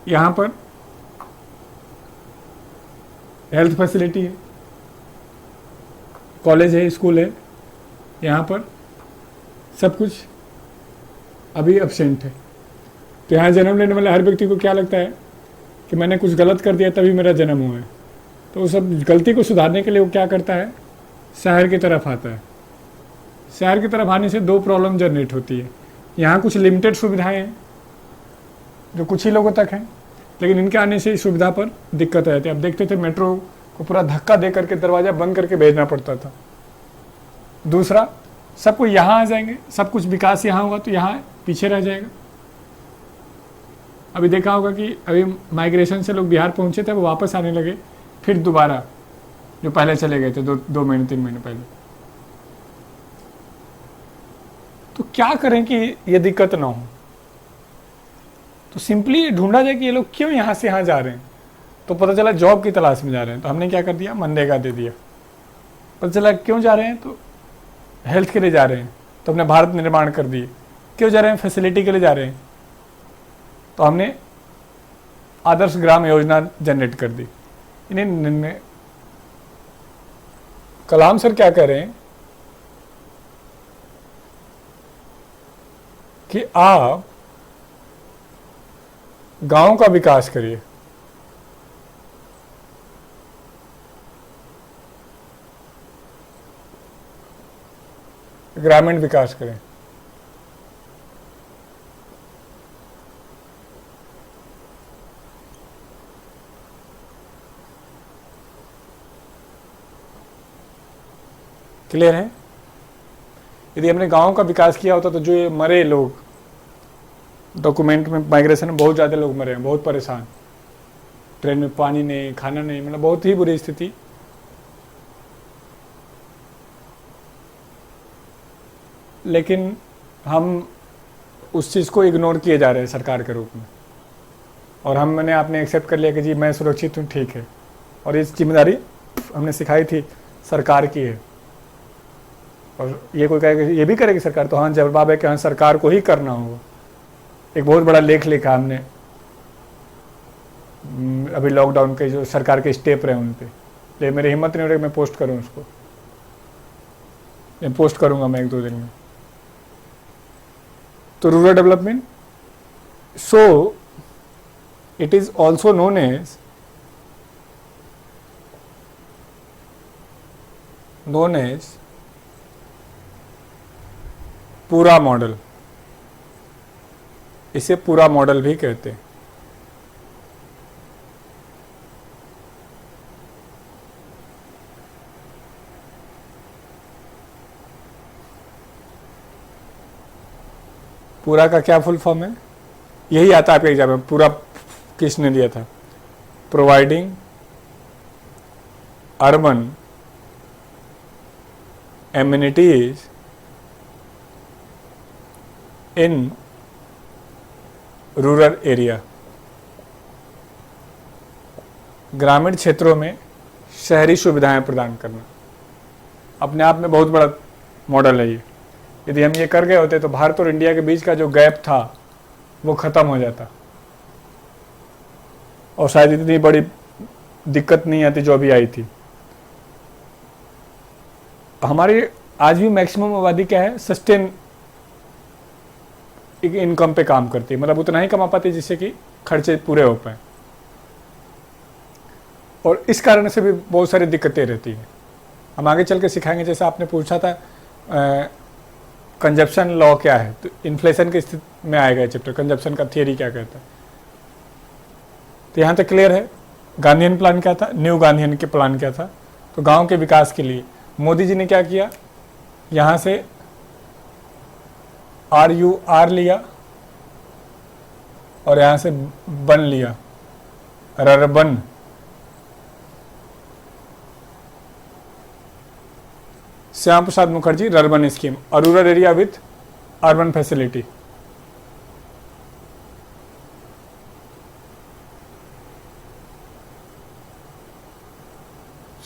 यहाँ पर हेल्थ फैसिलिटी है, कॉलेज है, स्कूल है। यहाँ पर सब कुछ अभी एब्सेंट है। तो यहाँ जन्म लेने वाले हर व्यक्ति को क्या लगता है कि मैंने कुछ गलत कर दिया तभी मेरा जन्म हुआ है। तो उस सब गलती को सुधारने के लिए वो क्या करता है, शहर की तरफ आता है। शहर की तरफ आने से दो प्रॉब्लम जनरेट होती है। यहाँ कुछ लिमिटेड सुविधाएं हैं जो कुछ ही लोगों तक हैं, लेकिन इनके आने से इस सुविधा पर दिक्कत आ जाती है। अब देखते थे मेट्रो को पूरा धक्का दे करके दरवाज़ा बंद करके भेजना पड़ता था। दूसरा, सबको यहाँ आ जाएंगे, सब कुछ विकास यहाँ होगा तो यहाँ पीछे रह जाएगा। अभी देखा होगा कि अभी माइग्रेशन से लोग बिहार पहुँचे थे, वो वापस आने लगे, फिर दोबारा जो पहले चले गए थे 2 महीने 3 महीने पहले। तो क्या करें कि ये दिक्कत ना हो? तो सिंपली ढूंढा जाए कि ये लोग क्यों यहाँ से यहाँ जा रहे हैं। तो पता चला जॉब की तलाश में जा रहे हैं, तो हमने क्या कर दिया, मनरेगा दे दिया। पता चला क्यों जा रहे हैं, तो हेल्थ के लिए जा रहे हैं, तो हमने भारत निर्माण कर दिए। क्यों जा रहे हैं, फैसिलिटी के लिए जा रहे हैं, तो हमने आदर्श ग्राम योजना जनरेट कर दी। इन्हें कलाम सर क्या कह रहे हैं कि आप गांव का विकास करिए, ग्रामीण विकास करें। क्लियर है? यदि हमने गांव का विकास किया होता तो जो ये मरे लोग, डॉक्यूमेंट में माइग्रेशन में बहुत ज़्यादा लोग मरे हैं, बहुत परेशान, ट्रेन में पानी नहीं, खाना नहीं, मतलब बहुत ही बुरी स्थिति। लेकिन हम उस चीज़ को इग्नोर किए जा रहे हैं सरकार के रूप में, और हमने आपने एक्सेप्ट कर लिया कि जी मैं सुरक्षित हूँ, ठीक है, और ये जिम्मेदारी हमने सिखाई थी सरकार की है। और ये कोई कहेगा ये भी करेगी सरकार, तो हाँ जवाब है कि हाँ सरकार को ही करना होगा। एक बहुत बड़ा लेख लिखा हमने अभी लॉकडाउन के जो सरकार के स्टेप रहे उन पे, लेकिन मेरी हिम्मत नहीं हो रही मैं पोस्ट करूँ उसको, मैं पोस्ट करूँगा मैं 1-2 दिन में। तो rural development, so it is also known as PURA model, इसे पूरा मॉडल भी कहते हैं। पूरा का क्या फुल फॉर्म है? यही आता है आपके एग्जाम में। पूरा किसने दिया था? Providing urban amenities in rural area, ग्रामीण क्षेत्रों में शहरी सुविधाएं प्रदान करना। अपने आप में बहुत बड़ा मॉडल है ये। यदि हम ये कर गए होते तो भारत और इंडिया के बीच का जो गैप था वो खत्म हो जाता, और शायद इतनी बड़ी दिक्कत नहीं आती जो अभी आई थी। हमारी आज भी मैक्सिमम आबादी क्या है, सस्टेन इनकम पे काम करती है, मतलब उतना ही कमा पाती है जिससे कि खर्चे पूरे हो पाए, और इस कारण से भी बहुत सारी दिक्कतें रहती हैं। हम आगे चल के सिखाएंगे। जैसे आपने पूछा था कंजप्शन लॉ क्या है, तो इन्फ्लेशन की स्थिति में आएगा चैप्टर, कंजप्शन का थियरी क्या कहता है। तो यहाँ तक क्लियर है। गांधीयन प्लान क्या था, न्यू गांधीयन के प्लान क्या था? तो गांव के विकास के लिए मोदी जी ने क्या किया, यहाँ से RUR लिया और यहाँ से बन लिया, rurban. Shyam Prasad Mukherjee rurban scheme, और rural area with urban facility.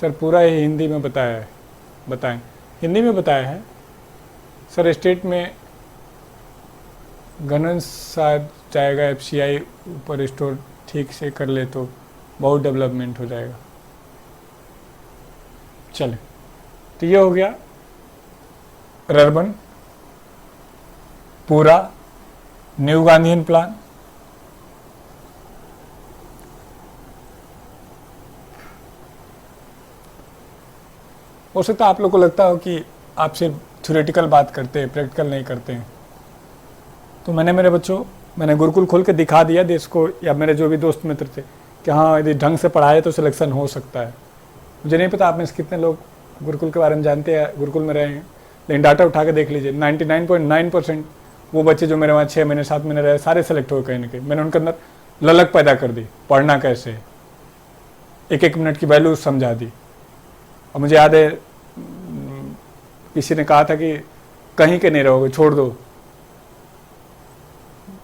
Sir पूरा ही हिंदी में बताया है, बताएं। हिंदी में बताया है सर। स्टेट में गवर्नेंस शायद जाएगा, FCI ऊपर स्टोर ठीक से कर ले तो बहुत डेवलपमेंट हो जाएगा। चले, तो ये हो गया रर्बन, पूरा, न्यू गांधीयन प्लान। हो सकता है आप लोग को लगता हो कि आप सिर्फ थ्योरेटिकल बात करते हैं, प्रैक्टिकल नहीं करते हैं। तो मैंने गुरुकुल खोल के दिखा दिया देश को, या मेरे जो भी दोस्त मित्र थे, कि हाँ यदि ढंग से पढ़ाए तो सिलेक्शन हो सकता है। मुझे नहीं पता आप में से कितने लोग गुरुकुल के बारे में जानते हैं, गुरुकुल में रहे हैं, लेकिन डाटा उठा के देख लीजिए, 99.9% वो बच्चे जो मेरे वहाँ 6 महीने 7 महीने रहे, सारे सेलेक्ट हुए कहीं ना कहीं। मैंने उनके अंदर ललक पैदा कर दी, पढ़ना कैसे है, एक मिनट की वैल्यू समझा दी। और मुझे याद है किसी ने कहा था कि कहीं के नहीं रहोगे, छोड़ दो,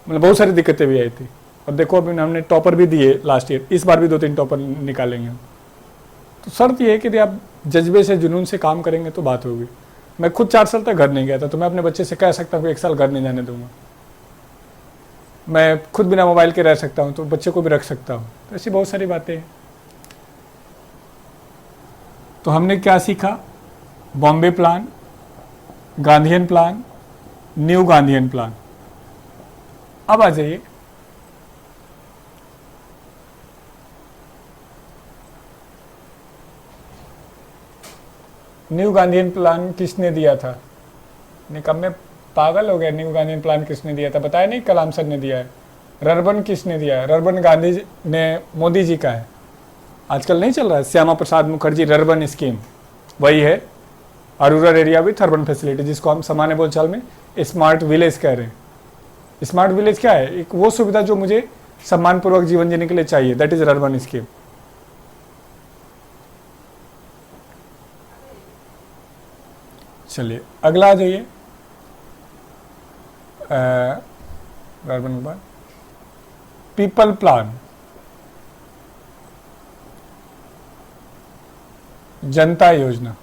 मतलब बहुत सारी दिक्कतें भी आई थी। और देखो अभी हमने टॉपर भी दिए लास्ट ईयर, इस बार भी 2-3 टॉपर निकालेंगे। तो शर्त ये है कि यदि आप जज्बे से, जुनून से काम करेंगे तो बात होगी। मैं खुद 4 साल तक घर नहीं गया था, तो मैं अपने बच्चे से कह सकता हूँ कि 1 साल घर नहीं जाने दूंगा। मैं खुद बिना मोबाइल के रह सकता हूँ, तो बच्चे को भी रख सकता हूँ। तो ऐसी बहुत सारी बातें हैं। तो हमने क्या सीखा Bombay plan, Gandhian plan, new Gandhian plan. अब आ जाइए न्यू गांधीयन प्लान किसने दिया था? निकम्मे पागल हो गया। न्यू गांधीयन प्लान किसने दिया था? बताया नहीं, कलाम सर ने दिया है। रर्बन किसने दिया है? रर्बन गांधी ने, मोदी जी का है। आजकल नहीं चल रहा है श्यामा प्रसाद मुखर्जी रर्बन स्कीम, वही है। Rural area with urban facility, जिसको हम सामान्य बोलचाल में स्मार्ट विलेज कह रहे हैं। स्मार्ट विलेज क्या है? एक वो सुविधा जो मुझे सम्मानपूर्वक जीवन जीने के लिए चाहिए, दैट इज रर्बन स्कीम। चलिए अगला आ जाइए। रर्बन के बाद पीपल प्लान, जनता योजना।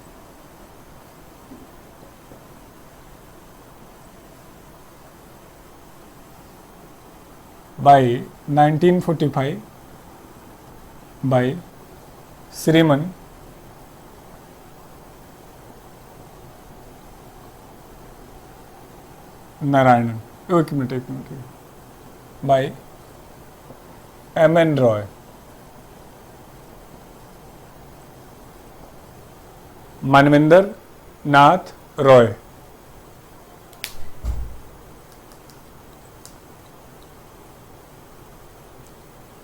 By 1945 by Shriman Narayanan. एक minute by M N. Roy. Manvinder Nath Roy.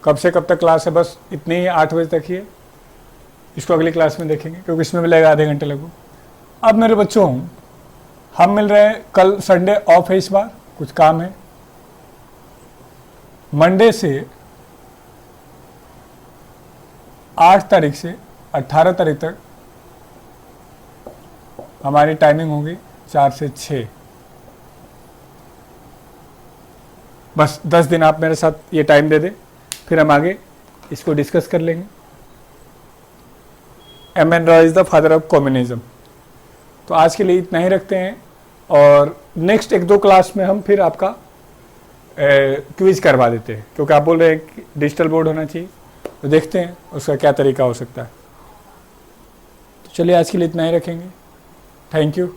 कब से कब तक क्लास है? बस इतनी ही, 8 बजे तक ही है। इसको अगली क्लास में देखेंगे क्योंकि इसमें भी लगेगा आधे घंटे लगभग। अब मेरे बच्चों, हम मिल रहे हैं, कल संडे ऑफ है, इस बार कुछ काम है। मंडे से 8 तारीख से 18 तारीख तक हमारी टाइमिंग होगी 4 से 6। बस 10 दिन आप मेरे साथ ये टाइम दे दें, फिर हम आगे इसको डिस्कस कर लेंगे। M.N.. Roy is the father of communism. तो आज के लिए इतना ही रखते हैं, और नेक्स्ट 1-2 क्लास में हम फिर आपका क्विज करवा देते हैं, क्योंकि आप बोल रहे हैं कि डिजिटल बोर्ड होना चाहिए। तो देखते हैं उसका क्या तरीका हो सकता है। तो चलिए आज के लिए इतना ही रखेंगे। Thank you.